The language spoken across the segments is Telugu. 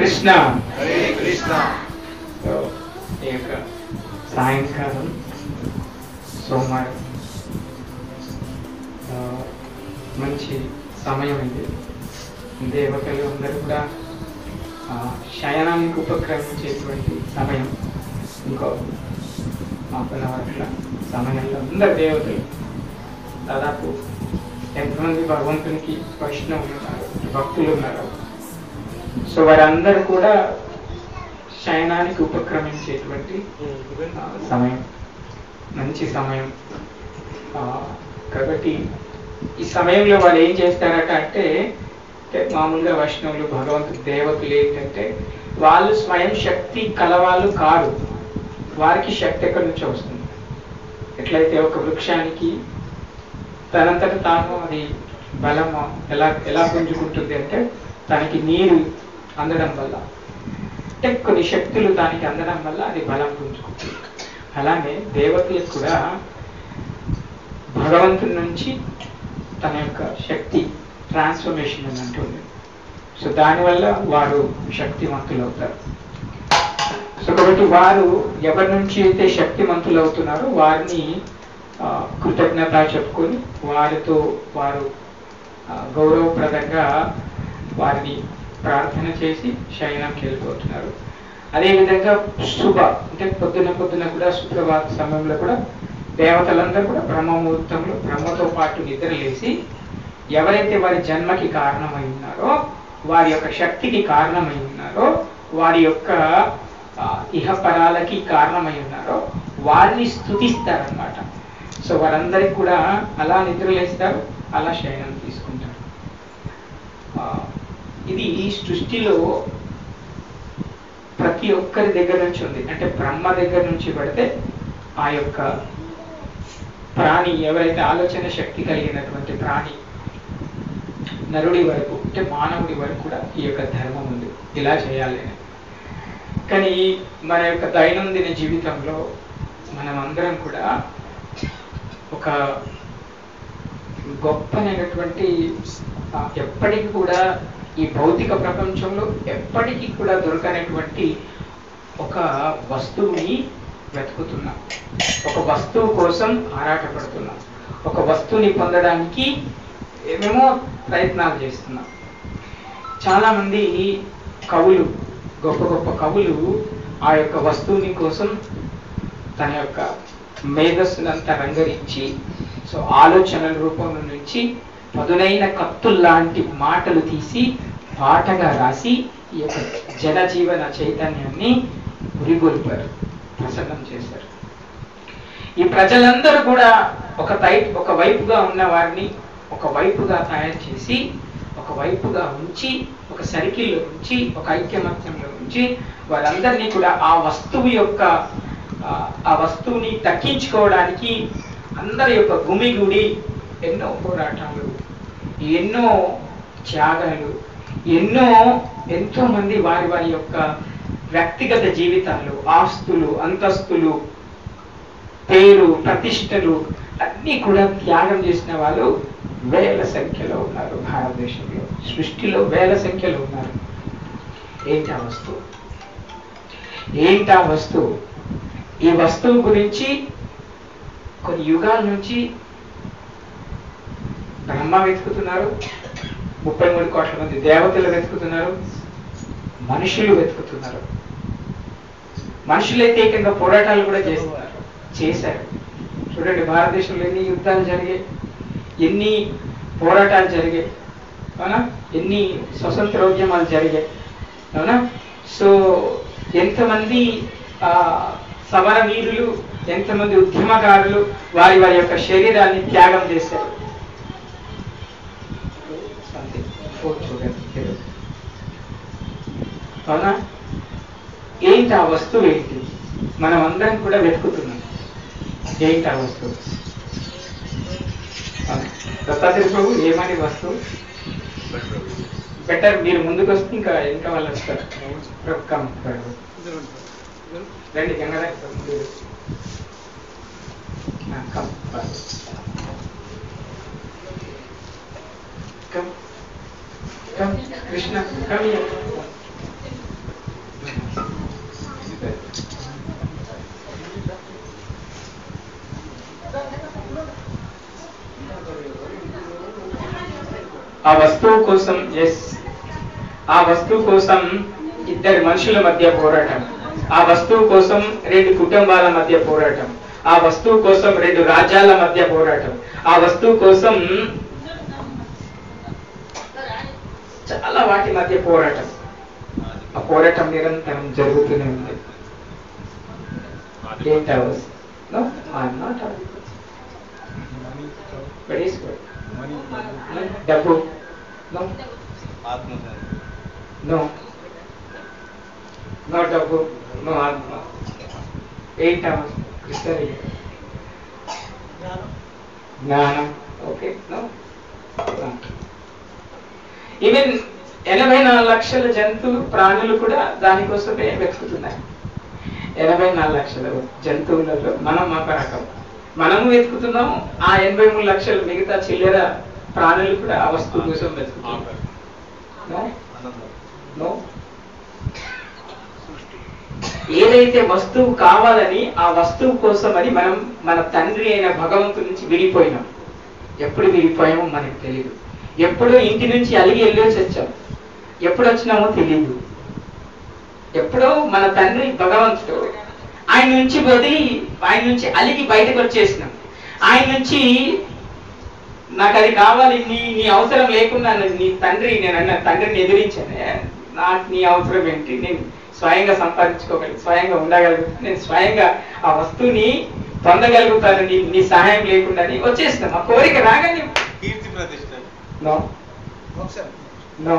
కృష్ణ. హరే కృష్ణ. ఈ యొక్క సాయంకాలం సోమవారం మంచి సమయం ఇది. దేవతలు అందరూ కూడా శయనానికి ఉపక్రమించేటువంటి సమయం. ఇంకో హాఫ్ సమయంలో అందరు దేవతలు దాదాపు ఎంతమంది భగవంతునికి వైష్ణవులు ఉన్నారు, భక్తులు ఉన్నారు. సో వారందరూ కూడా శయనానికి ఉపక్రమించేటువంటి సమయం, మంచి సమయం. కాబట్టి ఈ సమయంలో వాళ్ళు ఏం చేస్తారట అంటే మామూలుగా వైష్ణవులు భగవంతుడు దేవతలు ఏంటంటే వాళ్ళు స్వయం శక్తి కలవాళ్ళు కారు. వారికి శక్తి ఎక్కడి నుంచి వస్తుంది? ఎట్లయితే ఒక వృక్షానికి తనంతట తాను అది బలం ఎలా పుంజుకుంటుంది అంటే తనకి నీరు అందడం వల్ల, అంటే కొన్ని శక్తులు దానికి అందడం వల్ల అది బలం పుంజుకుంటుంది. అలానే దేవతలకు కూడా భగవంతుడి నుంచి తన యొక్క శక్తి ట్రాన్స్ఫర్మేషన్ అని అంటుంది. సో దానివల్ల వారు శక్తివంతులు అవుతారు. సో కాబట్టి వారు ఎవరి నుంచి అయితే శక్తివంతులు అవుతున్నారో వారిని కృతజ్ఞత చెప్పుకొని వారితో వారు గౌరవప్రదంగా వారిని ప్రార్థన చేసి శయనంకి వెళ్ళిపోతున్నారు. అదేవిధంగా శుభ అంటే పొద్దున కూడా సుప్రభాత సమయంలో కూడా దేవతలందరూ కూడా బ్రహ్మముహూర్తంలో బ్రహ్మతో పాటు నిద్రలేసి ఎవరైతే వారి జన్మకి కారణమై ఉన్నారో, వారి యొక్క శక్తికి కారణమై ఉన్నారో, వారి యొక్క ఇహపరాలకి కారణమై ఉన్నారో వారిని స్తుతిస్తారనమాట. సో వారందరికి కూడా అలా నిద్రలేస్తారు, అలా శయనం తీసుకుంటారు. ఇది సృష్టిలో ప్రతి ఒక్కరి దగ్గర నుంచి ఉంది. అంటే బ్రహ్మ దగ్గర నుంచి పడితే ఆ యొక్క ప్రాణి ఎవరైతే ఆలోచన శక్తి కలిగినటువంటి ప్రాణి నరుడి వరకు అంటే మానవుడి వరకు కూడా ఈ యొక్క ధర్మం ఉంది, ఇలా చేయాలి అని. కానీ మన యొక్క దైనందిన జీవితంలో మనం అందరం కూడా ఒక గొప్పనైనటువంటి ఎప్పటికీ కూడా ఈ భౌతిక ప్రపంచంలో ఎప్పటికీ కూడా దొరకనటువంటి ఒక వస్తువుని వెతుకుతున్నాం, ఒక వస్తువు కోసం ఆరాటపడుతున్నాం, ఒక వస్తువుని పొందడానికి ఏమేమో ప్రయత్నాలు చేస్తున్నాం. చాలామంది కవులు, గొప్ప గొప్ప కవులు ఆ యొక్క వస్తువుని కోసం తన యొక్క మేధస్సునంతా రంగరించి సో ఆలోచనల రూపంలో నుంచి పదునైన కత్తుల్లాంటి మాటలు తీసి పాటగా రాసి ఈ యొక్క జనజీవన చైతన్యాన్ని ఉరిగొల్పారు, ప్రసన్నం చేశారు. ఈ ప్రజలందరూ కూడా ఒక వైపుగా ఉన్న వారిని ఒక వైపుగా తయారు చేసి ఒక వైపుగా ఉంచి ఒక సర్కిల్లో ఉంచి ఒక ఐక్యమత్యంలో ఉంచి వారందరినీ కూడా ఆ వస్తువుని దక్కించుకోవడానికి అందరి యొక్క గుమిగూడి ఎన్నో పోరాటాలు, ఎన్నో త్యాగాలు, ఎంతో మంది వారి వారి యొక్క వ్యక్తిగత జీవితాలు, ఆస్తులు, అంతస్తులు, పేరు, ప్రతిష్టలు అన్నీ కూడా త్యాగం చేసిన వాళ్ళు వేల సంఖ్యలో ఉన్నారు. భారతదేశంలో సృష్టిలో వేల సంఖ్యలో ఉన్నారు. ఏంటా వస్తువు? ఈ వస్తువు గురించి కొన్ని యుగాల నుంచి బ్రహ్మ వెతుకుతున్నారు, 33 కోట్ల మంది దేవతలు వెతుకుతున్నారు, మనుషులు వెతుకుతున్నారు. మనుషులైతే ఏకంగా పోరాటాలు కూడా చేశారు. చూడండి, భారతదేశంలో ఎన్ని యుద్ధాలు జరిగాయి, ఎన్ని పోరాటాలు జరిగాయి, అవునా? ఎన్ని స్వతంత్రోద్యమాలు జరిగాయి, అవునా? సో ఎంతమంది సమరవీరులు, ఎంతమంది ఉద్యమకారులు వారి వారి యొక్క శరీరాన్ని త్యాగం చేశారు. అవునా? ఏంటి ఆ వస్తువు? ఏంటి మనం అందరం కూడా వెతుకుతున్నాం. ఏంటి ఆ వస్తువు? దత్తాత్రేయ ప్రభు ఏమని వస్తువు? బెటర్ మీరు ముందుకు వస్తే ఇంకా వాళ్ళు వస్తారు. రండి గంగాధర్ కృష్ణ ఆ వస్తువు కోసం ఆ వస్తువు కోసం ఇద్దరు మనుషుల మధ్య పోరాటం, ఆ వస్తువు కోసం 2 కుటుంబాల మధ్య పోరాటం, ఆ వస్తువు కోసం 2 రాజ్యాల మధ్య పోరాటం, ఆ వస్తువు కోసం చాలా వాటి మధ్య పోరాటం. ఆ పోరాటం నిరంతరం జరుగుతూనే ఉంది. No, I'm not. But it's good. డబ్బు no. No. No డబ్బు, no ఆత్మ. 8 hours. Krishna. జ్ఞానం. ఓకే. No. ఈవెన్ 84 లక్షల జంతువులు ప్రాణులు కూడా దానికోసమే వెతుకుతున్నాయి. 84 లక్షల జంతువులలో మనం ఒక రకం, మనము వెతుకుతున్నాము. ఆ 83 లక్షల మిగతా చిల్లర ప్రాణులు కూడా ఆ వస్తువు కోసం వెతుకుతున్నాం. ఏదైతే వస్తువు కావాలని ఆ వస్తువు కోసమని మనం మన తండ్రి అయిన భగవంతుడి నుంచి విడిపోయినాం. ఎప్పుడు విడిపోయామో మనకు తెలియదు. ఎప్పుడో ఇంటి నుంచి అలిగి వెళ్ళేసి వచ్చాం, ఎప్పుడు వచ్చినామో తెలియదు. ఎప్పుడో మన తండ్రి భగవంతుడు ఆయన నుంచి వదిలి, ఆయన నుంచి అలిగి బయటకు వచ్చేసినాం. ఆయన నుంచి నాకు అది కావాలి, నీ అవసరం లేకుండా నీ తండ్రి, నేను అన్న తండ్రిని ఎదిరించాను. నాకు నీ అవసరం ఏంటి, నేను స్వయంగా సంపాదించుకోగలను, స్వయంగా ఉండగలుగుతాను, నేను స్వయంగా ఆ వస్తువుని పొందగలుగుతాను, నీ సహాయం లేకుండా వచ్చేసినాం. ఆ కోరిక రాగానే No. No. No.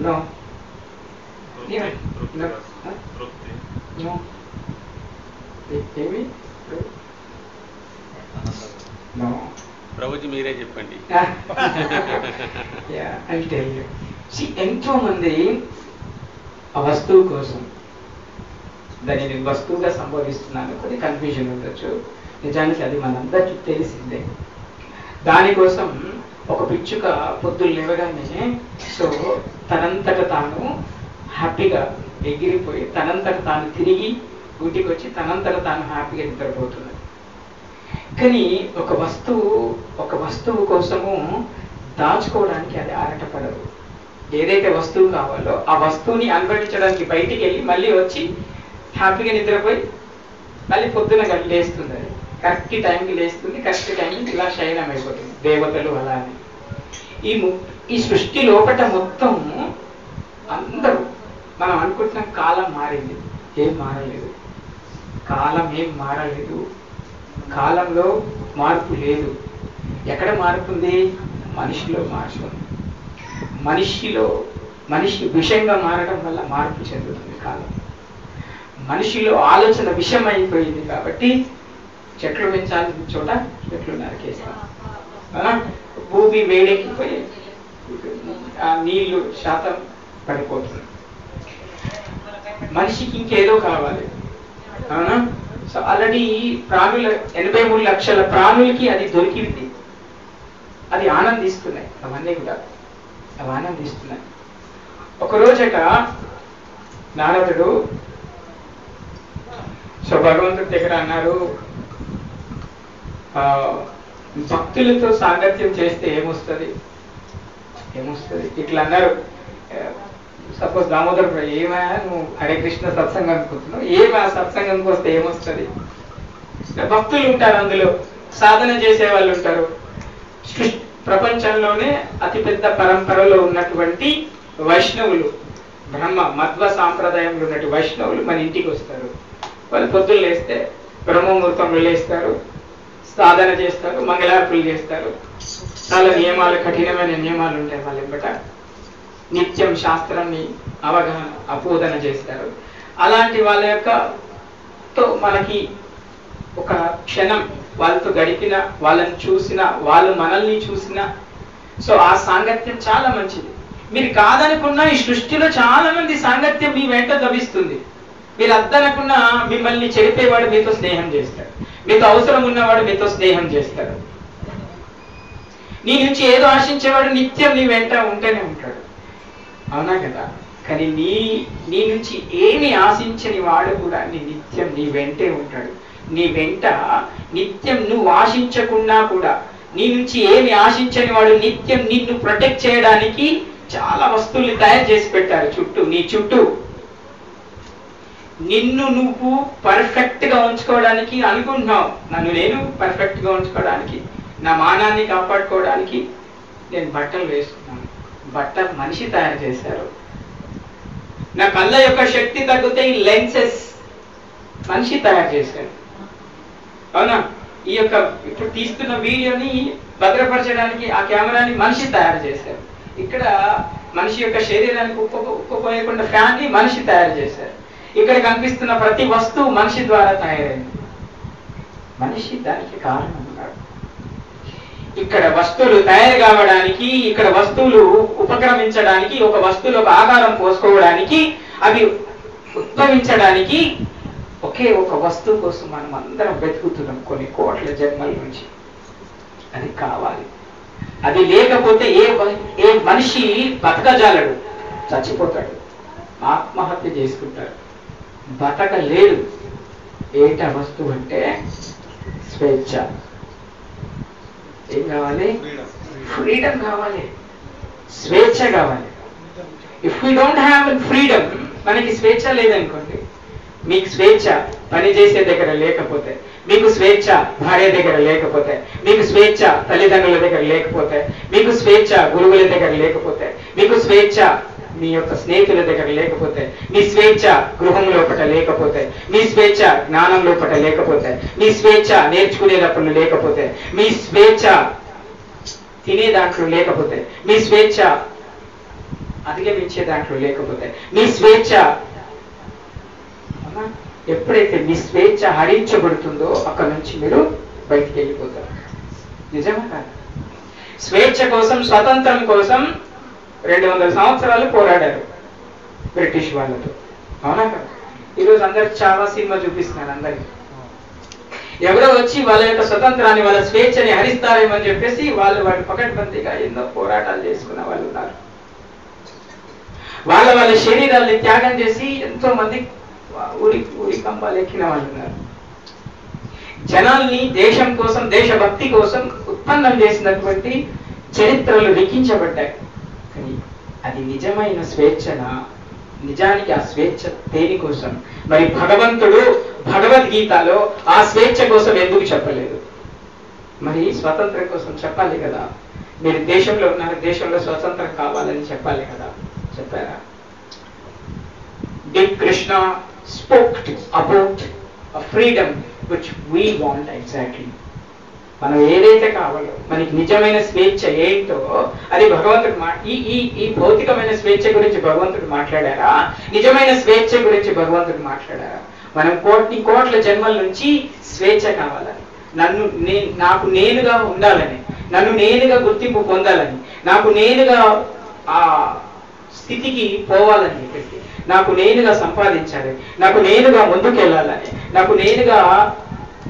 No. No. No. Prabhuji మీరే చెప్పండి. ఎంతో మంది ఆ వస్తువు కోసం, దాన్ని నేను వస్తువుగా సంబోధిస్తున్నాను, కొద్ది కన్ఫ్యూజన్ ఉండొచ్చు. నిజానికి అది మనందరికీ తెలిసిందే. దానికోసం ఒక పిచ్చుక పొద్దులు లేవగానే తనంతట తాను హ్యాపీగా ఎగిరిపోయి తనంతట తాను తిరిగి ఇంటికి వచ్చి తనంతట తాను హ్యాపీగా నిద్రపోతున్నది. కానీ ఒక వస్తువు కోసము దాచుకోవడానికి అది ఆరాటపడదు. ఏదైతే వస్తువు కావాలో ఆ వస్తువుని అనుభవించడానికి బయటికి వెళ్ళి మళ్ళీ వచ్చి హ్యాపీగా నిద్రపోయి మళ్ళీ పొద్దున లేస్తుంది. అది కరెక్ట్ టైంకి లేస్తుంది, కరెక్ట్ టైంకి ఇలా శయనం అయిపోతుంది. దేవతలు అలానే ఈ సృష్టి లోపల మొత్తం అందరూ మనం అనుకుంటున్నాం కాలం మారింది. ఏం మారలేదు, కాలం ఏం మారలేదు, కాలంలో మార్పు లేదు. ఎక్కడ మార్పు ఉంది? మనిషిలో మార్పు ఉంది. మనిషి విషయంగా మారడం వల్ల మార్పు చెందుతుంది కాలం. మనిషిలో ఆలోచన విషయం అయిపోయింది కాబట్టి చెట్లు పెంచాల్సిన చోట చెట్లు నరికేస్తాం. భూమి వేడెక్కిపోయి ఆ నీళ్లు శాతం పడిపోతుంది. మనిషికి ఇంకేదో కావాలి. అవునా? సో ఆల్రెడీ ప్రాణుల 83 లక్షల ప్రాణులకి అది దొరికింది. అది ఆనందిస్తున్నాయి. అవన్నీ కూడా అవి ఆనందిస్తున్నాయి. ఒకరోజట నారదుడు భగవంతుడి దగ్గర అన్నారు, భక్తులతో సాంగత్యం చేస్తే ఏమొస్తుంది? ఇట్లా అన్నారు. సపోజ్ దామోదర్ ఏమా నువ్వు హరే కృష్ణ సత్సంగం అనుకుంటున్నావు, ఏమా సత్సంగంకి వస్తే ఏమొస్తుంది? భక్తులు ఉంటారు, అందులో సాధన చేసే వాళ్ళు ఉంటారు. ప్రపంచంలోనే అతిపెద్ద పరంపరలో ఉన్నటువంటి వైష్ణవులు, బ్రహ్మ మధ్వ సాంప్రదాయంలో ఉన్నటువంటి వైష్ణవులు మన ఇంటికి వస్తారు. వాళ్ళు పొద్దున్న లేస్తే బ్రహ్మముహూర్తంలో లేస్తారు, సాధన చేస్తారు, మంగళార్పులు చేస్తారు. చాలా నియమాలు, కఠినమైన నియమాలు ఉంటాయి వాళ్ళ వెంబట. నిత్యం శాస్త్రాన్ని అవగాహన అపోదన చేస్తారు. అలాంటి వాళ్ళ తో మనకి ఒక క్షణం వాళ్ళతో గడిపిన, వాళ్ళని చూసిన, వాళ్ళు మనల్ని చూసిన, సో ఆ సాంగత్యం చాలా మంచిది. మీరు కాదనుకున్నా ఈ సృష్టిలో చాలా మంది సాంగత్యం మీ వెంట లభిస్తుంది. మీరు అద్దనుకున్నా మిమ్మల్ని చెరిపేవాడు మీతో స్నేహం చేస్తాడు, మీతో అవసరం ఉన్నవాడు మీతో స్నేహం చేస్తాడు. నీ నుంచి ఏదో ఆశించేవాడు నిత్యం నీ వెంట ఉంటూనే ఉంటాడు. అవునా కదా? కానీ నీ నుంచి ఏమి ఆశించని వాడు కూడా నిత్యం నీ వెంటే ఉంటాడు. నీ వెంట నిత్యం నువ్వు ఆశించకున్నా కూడా నీ నుంచి ఏమి ఆశించని వాడు నిత్యం నిన్ను ప్రొటెక్ట్ చేయడానికి చాలా వస్తువుల్ని తయారు చేసి పెట్టారు చుట్టూ, నీ చుట్టూ. నిన్ను నువ్వు పర్ఫెక్ట్ గా ఉంచుకోవడానికి అనుకుంటున్నావు. నన్ను నేను పర్ఫెక్ట్ గా ఉంచుకోవడానికి, నా మానాన్ని కాపాడుకోవడానికి నేను బట్టలు వేసుకున్నాను. బట్ట మనిషి తయారు చేశారు. నా కళ్ళ యొక్క శక్తి తగ్గితే ఈ లెన్సెస్ మనిషి తయారు చేశారు. అవునా? ఈ యొక్క ఇప్పుడు తీస్తున్న వీడియోని భద్రపరచడానికి ఆ కెమెరాని మనిషి తయారు చేశారు. ఇక్కడ మనిషి యొక్క శరీరానికి ఉప్పపోయకుండా ఫ్యాన్ ని మనిషి తయారు చేశారు. ఇక్కడ కనిపిస్తున్న ప్రతి వస్తువు మనిషి ద్వారా తయారైంది. మనిషి దానికి కారణం ఉన్నాడు. ఇక్కడ వస్తువులు తయారు కావడానికి, ఇక్కడ వస్తువులు ఉపక్రమించడానికి, ఒక వస్తువులో ఒక ఆకారం పోసుకోవడానికి, అవి ఉద్భవించడానికి ఒకే ఒక వస్తువు కోసం మనం అందరం వెతుకుతున్నాం కొన్ని కోట్ల జన్మల నుంచి. అది కావాలి. అది లేకపోతే ఏ మనిషి బతకజాలడు, చచ్చిపోతాడు, ఆత్మహత్య చేసుకుంటాడు, బతకలేడు. ఏంట వస్తువు అంటే స్వేచ్ఛ. ఏం కావాలి? ఫ్రీడమ్ కావాలి, స్వేచ్ఛ కావాలి. If we don't have freedom, మనకి స్వేచ్ఛ లేదనుకోండి. మీకు స్వేచ్ఛ పని చేసే దగ్గర లేకపోతే, మీకు స్వేచ్ఛ భార్య దగ్గర లేకపోతే, మీకు స్వేచ్ఛ తల్లిదండ్రుల దగ్గర లేకపోతే, మీకు స్వేచ్ఛ గురువుల దగ్గర లేకపోతే, మీకు స్వేచ్ఛ మీ యొక్క స్నేహితుల దగ్గర లేకపోతే, మీ స్వేచ్ఛ గృహం లోపల లేకపోతే, మీ స్వేచ్ఛ జ్ఞానం లోపల లేకపోతే, మీ స్వేచ్ఛ నేర్చుకునేటప్పుడు లేకపోతే, మీ స్వేచ్ఛ తినే దాంట్లో లేకపోతే, మీ స్వేచ్ఛ అధిగమించే దాంట్లో లేకపోతే, మీ స్వేచ్ఛ ఎప్పుడైతే మీ స్వేచ్ఛ హరించబడుతుందో అక్కడ నుంచి మీరు బయటికి వెళ్ళిపోతారు. నిజమా కాదు? స్వేచ్ఛ కోసం, స్వతంత్రం కోసం 200 సంవత్సరాలు పోరాడారు బ్రిటిష్ వాళ్ళతో. అవునా కదా? ఈరోజు అందరికి చాలా సినిమా చూపిస్తున్నారు. అందరికి ఎవరో వచ్చి వాళ్ళ యొక్క స్వతంత్రాన్ని, వాళ్ళ స్వేచ్ఛని హరిస్తారేమని చెప్పేసి వాళ్ళు పకడ్బందీగా ఎన్నో పోరాటాలు చేసుకున్న వాళ్ళు ఉన్నారు. వాళ్ళ శరీరాల్ని త్యాగం చేసి ఎంతో మంది ఊరి కంబాలు ఎక్కిన వాళ్ళు ఉన్నారు. జనాల్ని దేశం కోసం, దేశభక్తి కోసం ఉత్పన్నం చేసినటువంటి చరిత్రలు లిఖించబడ్డాయి. కానీ అది నిజమైన స్వేచ్ఛనా? నిజానికి ఆ స్వేచ్ఛ దేనికోసం? మరి భగవంతుడు భగవద్గీతలో ఆ స్వేచ్ఛ కోసం ఎందుకు చెప్పలేదు? మరి స్వతంత్రం కోసం చెప్పాలి కదా. మీరు దేశంలో ఉన్నారు, దేశంలో స్వతంత్రం కావాలని చెప్పాలి కదా. చెప్పారా? Did Krishna spoke about a freedom which we want exactly? మనం ఏదైతే కావాలో, మనకి నిజమైన స్వేచ్ఛ ఏంటో అది భగవంతుడు ఈ భౌతికమైన స్వేచ్ఛ గురించి భగవంతుడు మాట్లాడారా? నిజమైన స్వేచ్ఛ గురించి భగవంతుడు మాట్లాడారా? మనం కోట్ల జన్మల నుంచి స్వేచ్ఛ కావాలని, నాకు నేనుగా ఉండాలని, నన్ను నేనుగా గుర్తింపు పొందాలని, నాకు నేనుగా ఆ స్థితికి పోవాలని చెప్పేసి, నాకు నేనుగా సంపాదించాలి, నాకు నేనుగా ముందుకెళ్ళాలని, నాకు నేనుగా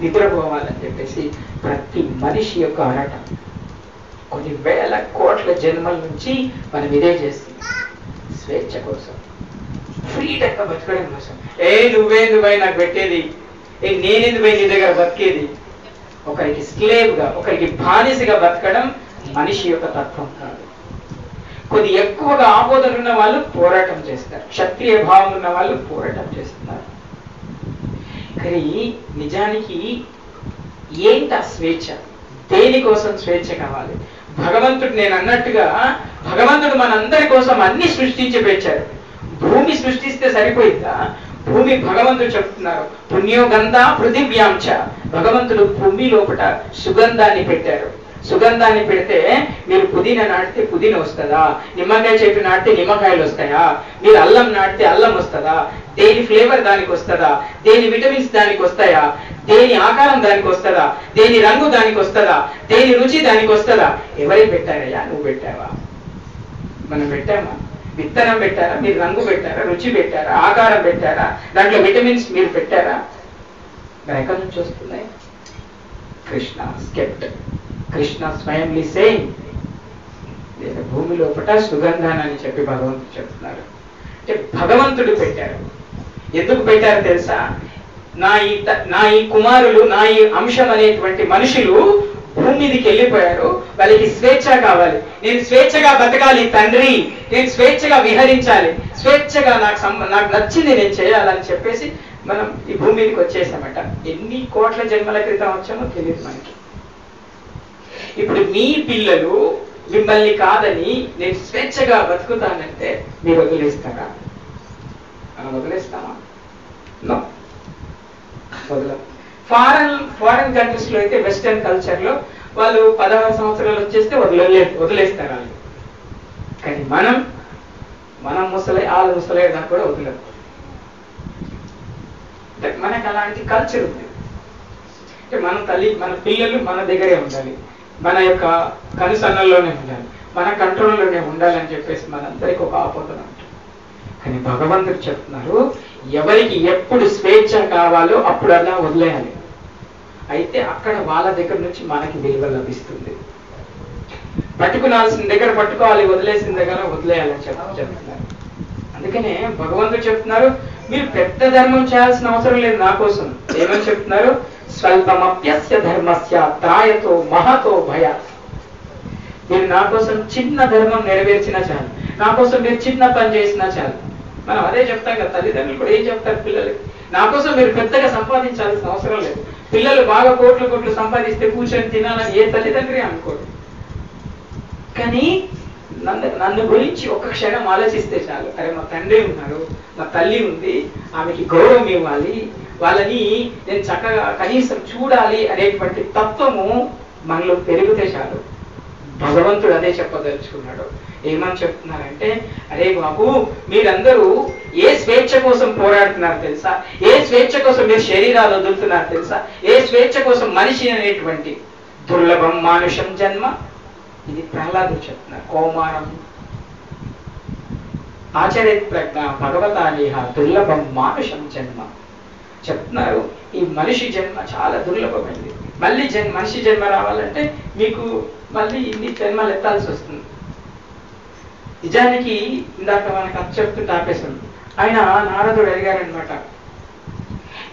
నిద్రపోవాలని చెప్పేసి ప్రతి మనిషి యొక్క ఆరాటం. కొన్ని వేల కోట్ల జన్మల నుంచి మనం ఇదే చేస్తుంది. స్వేచ్ఛ కోసం, ఫ్రీడమ్గా బతకడం కోసం. నువ్వే నాకు పెట్టేది, నేనెందుకు నీ దగ్గర బతికేది? ఒకరికి స్లేవ్గా, ఒకరికి బానిసగా బతకడం మనిషి యొక్క తత్వం కాదు. కొద్ది ఎక్కువగా ఆపోదన ఉన్న వాళ్ళు పోరాటం చేస్తారు, క్షత్రియ భావం ఉన్న వాళ్ళు పోరాటం చేస్తున్నారు. కానీ నిజానికి ఏంట స్వేచ్ఛ? దేనికోసం స్వేచ్ఛ కావాలి? భగవంతుడు, నేను అన్నట్టుగా భగవంతుడు మనందరి కోసం అన్ని సృష్టించి పెట్టారు. భూమి సృష్టిస్తే సరిపోయిందా? భూమి భగవంతుడు చెప్తున్నారు, పుణ్యోగంధ పృథివ్యాంచ. భగవంతుడు భూమి లోపల సుగంధాన్ని పెట్టారు. సుగంధాన్ని పెడితే మీరు పుదీనా నాటితే పుదీనా వస్తుందా? నిమ్మకాయ చెట్టు నాటితే నిమ్మకాయలు వస్తాయా? మీరు అల్లం నాటితే అల్లం వస్తుందా? దేని ఫ్లేవర్ దానికి వస్తుందా? దేని విటమిన్స్ దానికి వస్తాయా? దేని ఆకారం దానికి వస్తుందా? దేని రంగు దానికి వస్తుందా? దేని రుచి దానికి వస్తుందా? ఎవరి పెట్టారయ్యా? నువ్వు పెట్టావా? మనం పెట్టామా? విత్తనం పెట్టారా? మీరు రంగు పెట్టారా? రుచి పెట్టారా? ఆకారం పెట్టారా? దాంట్లో విటమిన్స్ మీరు పెట్టారా? మరి ఎక్కడి నుంచి వస్తున్నాయి? కృష్ణ స్కెప్ట్. కృష్ణ స్వయంలీ సేయింగ్, నేను భూమి లోపల సుగంధాన్ని అని చెప్పి భగవంతుడు చెప్తున్నారు. అంటే భగవంతుడు పెట్టారు. ఎందుకు పెట్టారు తెలుసా? నా ఈ కుమారులు, నా ఈ అంశం అనేటువంటి మనుషులు భూమి మీదకి వెళ్ళిపోయారు. వాళ్ళకి స్వేచ్ఛ కావాలి. నేను స్వేచ్ఛగా బతకాలి తండ్రి, నేను స్వేచ్ఛగా విహరించాలి, స్వేచ్ఛగా నాకు నచ్చింది నేను చేయాలని చెప్పేసి మనం ఈ భూమి మీదకి వచ్చేసామట. ఎన్ని కోట్ల జన్మల క్రితం వచ్చామో తెలియదు మనకి. ఇప్పుడు మీ పిల్లలు మిమ్మల్ని కాదని నేను స్వేచ్ఛగా బతుకుతానంటే మీరు వదిలేస్తారా? మనం వదిలేస్తామా? వదలం. ఫారెన్ కంట్రీస్ లో అయితే, వెస్టర్న్ కల్చర్ లో వాళ్ళు 16 సంవత్సరాలు వచ్చేస్తే వదిలేస్తారు వాళ్ళు. కానీ మనం వాళ్ళ ముసలేదా కూడా వదలరు. మనకు అలాంటి కల్చర్ ఉంది. అంటే మన పిల్లలు మన దగ్గరే ఉండాలి, మన యొక్క కనుసన్నల్లోనే ఉండాలి, మన కంట్రోల్లోనే ఉండాలని చెప్పేసి మనందరికి ఒక ఆపోదన ఉంటుంది. కానీ భగవంతుడు చెప్తున్నారు, ఎవరికి ఎప్పుడు స్వేచ్ఛ కావాలో అప్పుడు అలా వదిలేయాలి. అయితే అక్కడ వాళ్ళ దగ్గర నుంచి మనకి విలువ లభిస్తుంది. పట్టుకునాల్సిన దగ్గర పట్టుకోవాలి, వదిలేసిన దగ్గర వదిలేయాలని చెప్తున్నారు. అందుకనే భగవంతుడు చెప్తున్నారు, మీరు పెద్ద ధర్మం చేయాల్సిన అవసరం లేదు నా కోసం. ఏమని చెప్తున్నారు? స్వల్పమప్యస్య ధర్మస్య త్రాయతో మహతో భయ. మీరు నా కోసం చిన్న ధర్మం నెరవేర్చినా చాలు, నా కోసం మీరు చిన్న పని చేసినా చాలు. మనం అదే చెప్తాం కదా, తల్లిదండ్రులు కూడా ఏం చెప్తారు పిల్లలకి? నా కోసం మీరు పెద్దగా సంపాదించాల్సిన అవసరం లేదు. పిల్లలు బాగా కోట్లు సంపాదిస్తే కూర్చొని తినాలని ఏ తల్లిదండ్రి అనుకోడు. కానీ నన్ను గురించి ఒక్క క్షణం ఆలోచిస్తే చాలు, అరే మా తండ్రి ఉన్నారు, మా తల్లి ఉంది, ఆమెకి గౌరవం ఇవ్వాలి, వాళ్ళని నేను చక్కగా కనీసం చూడాలి అనేటువంటి తత్వము మనలో పెరిగితే చాలు. భగవంతుడు అదే చెప్పదలుచుకున్నాడు. ఏమని చెప్తున్నారంటే, అరే బాబు, మీరందరూ ఏ స్వేచ్ఛ కోసం పోరాడుతున్నారు తెలుసా? ఏ స్వేచ్ఛ కోసం మీరు శరీరాలు వదులుతున్నారు తెలుసా? ఏ స్వేచ్ఛ కోసం మనిషి అనేటువంటి దుర్లభం మానుషం జన్మ. ఇది ప్రహ్లాదుడు చెప్తున్నారు. కౌమారం ఆచరేత్ ప్రజ్ఞ భగవతానేహ దుర్లభం మానుషం జన్మ చెప్తున్నారు. ఈ మనిషి జన్మ చాలా దుర్లభమైంది. మళ్ళీ మనిషి జన్మ రావాలంటే మీకు మళ్ళీ ఇన్ని జన్మలు ఎత్తాల్సి వస్తుంది. నిజానికి ఇందాక మనకు అది చెప్తుంటే ఆపేసాను. ఆయన నారదుడు అడిగారనమాట,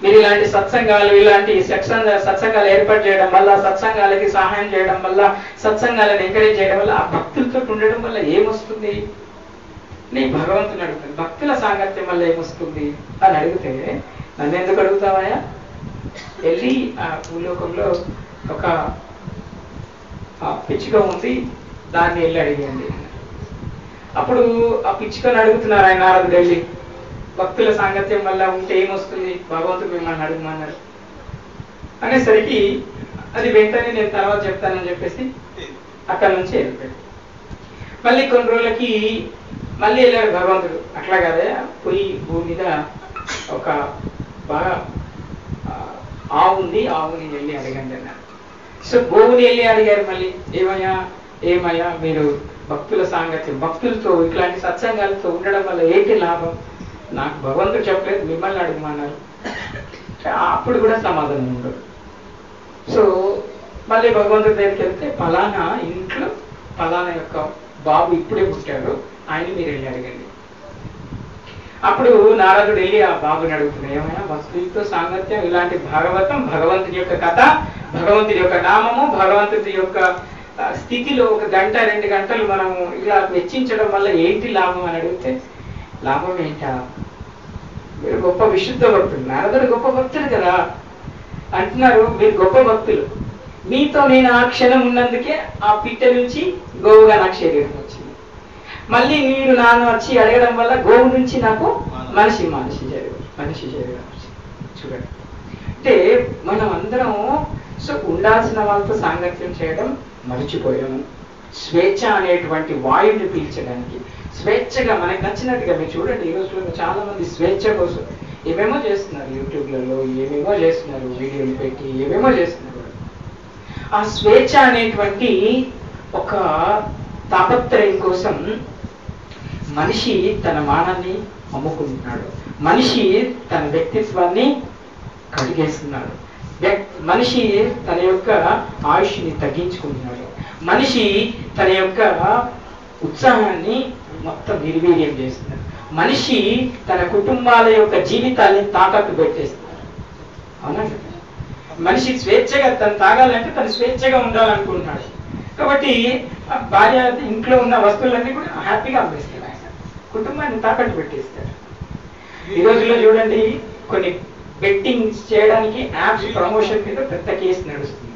మీరు ఇలాంటి సత్సంగాలు, ఇలాంటి సత్సంగాలు ఏర్పాటు చేయడం వల్ల, సత్సంగాలకి సహాయం చేయడం వల్ల, సత్సంగాలను ఎంకరేజ్ చేయడం వల్ల, ఆ భక్తులతో ఉండడం వల్ల ఏమొస్తుంది? నీ భగవంతుని అడుగుతాను, భక్తుల సాంగత్యం వల్ల ఏమొస్తుంది అని అడిగితే, నన్ను ఎందుకు అడుగుతావా? వెళ్ళి ఆ భూలోకంలో ఒక పిచ్చుక ఉంది, దాన్ని వెళ్ళి అడిగండి. అప్పుడు ఆ పిచ్చుకను అడుగుతున్నారు ఆయన నారదుడు వెళ్ళి, భక్తుల సాంగత్యం వల్ల ఉంటే ఏమొస్తుంది, భగవంతుడు మిమ్మల్ని అడుగుమన్నారు అనేసరికి అది వెంటనే నేను తర్వాత చెప్తానని చెప్పేసి అక్కడి నుంచి వెళ్ళిపోయాడు. మళ్ళీ కొన్ని రోజులకి మళ్ళీ వెళ్ళాడు భగవంతుడు. అట్లా కాదే, పోయి భూమి మీద ఒక బాగా ఆవుని వెళ్ళి అడగండి అన్నారు. సో గోవుని వెళ్ళి అడిగారు మళ్ళీ, ఏమయ్యా మీరు భక్తుల సాంగత్యం, భక్తులతో ఇట్లాంటి సత్సంగాలతో ఉండడం వల్ల ఏంటి లాభం? నాకు భగవంతుడు చెప్పలేదు, మిమ్మల్ని అడగమన్నారు. అప్పుడు కూడా సమాధానం ఉండదు. సో మళ్ళీ భగవంతుడి దగ్గరికి వెళ్తే, ఫలానా ఇంట్లో ఫలానా యొక్క బాబు ఇప్పుడే పుట్టాడు, ఆయన మీరు వెళ్ళి అడగండి. అప్పుడు నారదుడు వెళ్ళి ఆ బాబుని అడుగుతున్నాడు, ఏమైనా భక్తులతో సాంగత్యం, ఇలాంటి భాగవతం, భగవంతుడి యొక్క కథ, భగవంతుడి యొక్క నామము, భగవంతుడి యొక్క స్థితిలో 1 గంట 2 గంటలు మనము ఇలా వెచ్చించడం వల్ల ఏంటి లాభం అని అడిగితే, లాభం ఏంటా? మీరు గొప్ప విశుద్ధ భక్తులు, నారదుడు గొప్ప భక్తులు కదా అంటున్నారు. మీరు గొప్ప భక్తులు, మీతో నేను ఆ క్షణం ఉన్నందుకే ఆ పిట్ట నుంచి గోవుగా నాకు శరీరం వచ్చింది. మళ్ళీ మీరు నాన్న వచ్చి అడగడం వల్ల గోవు నుంచి నాకు మనిషి శరీరం వచ్చింది. చూడండి, అంటే మనం అందరం ఉండాల్సిన వాళ్ళతో సాంగత్యం చేయడం మర్చిపోయాము. స్వేచ్ఛ అనేటువంటి వాయువుని పీల్చడానికి, స్వేచ్ఛగా మనకి నచ్చినట్టుగా, మీరు చూడండి ఈ రోజుల్లో చాలా మంది స్వేచ్ఛ కోసం ఏమేమో చేస్తున్నారు, యూట్యూబ్లలో ఏమేమో చేస్తున్నారు, వీడియోలు పెట్టి ఏమేమో చేస్తున్నారు. ఆ స్వేచ్ఛ అనేటువంటి ఒక తాపత్రయం కోసం మనిషి తన మానాన్ని అమ్ముకుంటున్నాడు, మనిషి తన వ్యక్తిత్వాన్ని కడిగేస్తున్నాడు, మనిషి తన యొక్క ఆయుష్ని తగ్గించుకుంటున్నాడు, మనిషి తన యొక్క ఉత్సాహాన్ని మొత్తం నిర్వీర్యం చేస్తున్నాడు, మనిషి తన కుటుంబాల యొక్క జీవితాన్ని తాకట్టు పెట్టేస్తున్నాడు. అవునా? మనిషి స్వేచ్ఛగా తను తాగాలంటే తను స్వేచ్ఛగా ఉండాలనుకుంటున్నాడు. కాబట్టి భార్య ఇంట్లో ఉన్న వస్తువులన్నీ కూడా హ్యాపీగా అమ్మేస్తాడు. ఆయన కుటుంబాన్ని తాకట్టు పెట్టేస్తాడు. ఈ రోజుల్లో చూడండి, కొన్ని బెట్టింగ్ చేయడానికి యాప్స్ ప్రమోషన్ మీద పెద్ద కేసు నడుస్తుంది.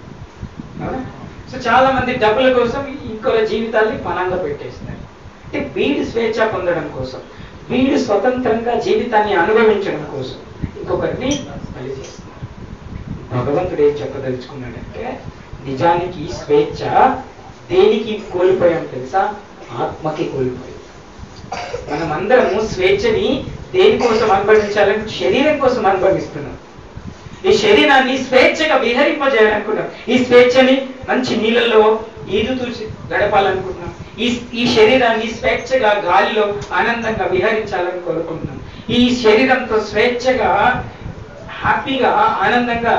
సో చాలా మంది డబ్బుల కోసం ఇంకొక జీవితాల్ని పనంగా పెట్టేస్తున్నారు. అంటే వీడు స్వేచ్ఛ పొందడం కోసం, వీడు స్వతంత్రంగా జీవితాన్ని అనుభవించడం కోసం ఇంకొకరిని బలి చేస్తున్నారు. భగవంతుడు ఏం చెప్పదలుచుకున్నాడంటే, నిజానికి స్వేచ్ఛ దేనికి కోల్పోయాం తెలుసా? ఆత్మకి కోల్పోయాం. మనం అందరము స్వేచ్ఛని దేనికోసం అనుభవించాలని శరీరం కోసం అనుభవిస్తున్నాం. ఈ శరీరాన్ని స్వేచ్ఛగా విహరింపజేయాలనుకున్నాం. ఈ స్వేచ్ఛని మంచి నీళ్ళల్లో ఈదుతూ గడపాలనుకుంటున్నాం. ఈ శరీరాన్ని స్వేచ్ఛగా గాలిలో ఆనందంగా విహరించాలని కోరుకుంటున్నాం. ఈ శరీరంతో స్వేచ్ఛగా హ్యాపీగా ఆనందంగా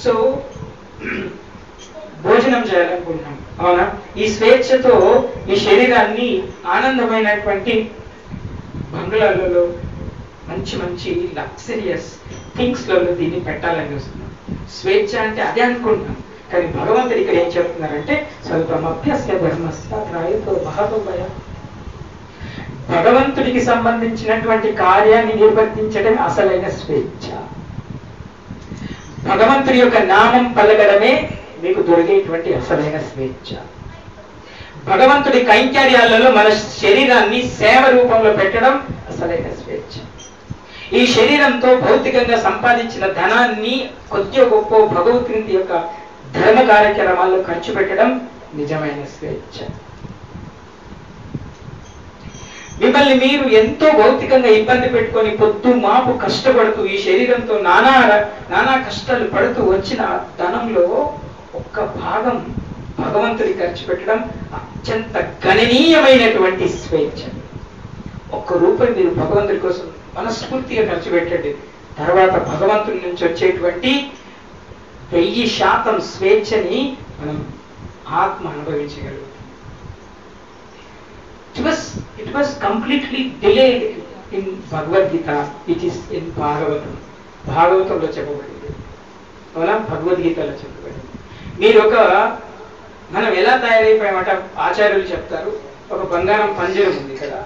సో భోజనం చేయాలనుకుంటున్నాం. అవునా? ఈ స్వేచ్ఛతో ఈ శరీరాన్ని ఆనందమైనటువంటి బంగ్లాలలో మంచి మంచి లగ్జరియస్ థింగ్స్ లలో దీన్ని పెట్టాలని వస్తున్నాం. స్వేచ్ఛ అంటే అదే అనుకుంటున్నాం. కానీ భగవంతుడు ఇక్కడ ఏం చెప్తున్నారంటే, స్వల్పమభ్యస్య ధర్మస్య త్రాయతో మహోభయ. భగవంతుడికి సంబంధించినటువంటి కార్యాన్ని నిర్వర్తించడం అసలైన స్వేచ్ఛ. భగవంతుడి యొక్క నామం పలకడమే మీకు దొరికేటువంటి అసలైన స్వేచ్ఛ. భగవంతుడి కైంకర్యాలలో మన శరీరాన్ని సేవ రూపంలో పెట్టడం అసలైన స్వేచ్ఛ. ఈ శరీరంతో భౌతికంగా సంపాదించిన ధనాన్ని కొద్ది గొప్ప భగవంతుని యొక్క ధర్మ కార్యక్రమాల్లో ఖర్చు పెట్టడం నిజమైన స్వేచ్ఛ. మిమ్మల్ని మీరు ఎంతో భౌతికంగా ఇబ్బంది పెట్టుకొని పొద్దు మాపు కష్టపడుతూ ఈ శరీరంతో నానా కష్టాలు పడుతూ వచ్చిన ధనంలో ఒక్క భాగం భగవంతుడి ఖర్చు పెట్టడం అత్యంత గణనీయమైనటువంటి స్వేచ్ఛ. ఒక్క రూపాయి మీరు భగవంతుడి కోసం మనస్ఫూర్తిగా ఖర్చు పెట్టండి, తర్వాత భగవంతుడి నుంచి వచ్చేటువంటి 1000% స్వేచ్ఛని మనం ఆత్మ అనుభవించగలుగుతాం. It was completely delayed in Bhagavad Gita, which is in Bhagavatam. భాగవతంలో చెప్పబడింది, అవునా? భగవద్గీతలో చెప్పబడింది. మీరు మనం ఎలా తయారైపోయామట ఆచార్యులు చెప్తారు. ఒక బంగారం పంజరం ఉంది కదా,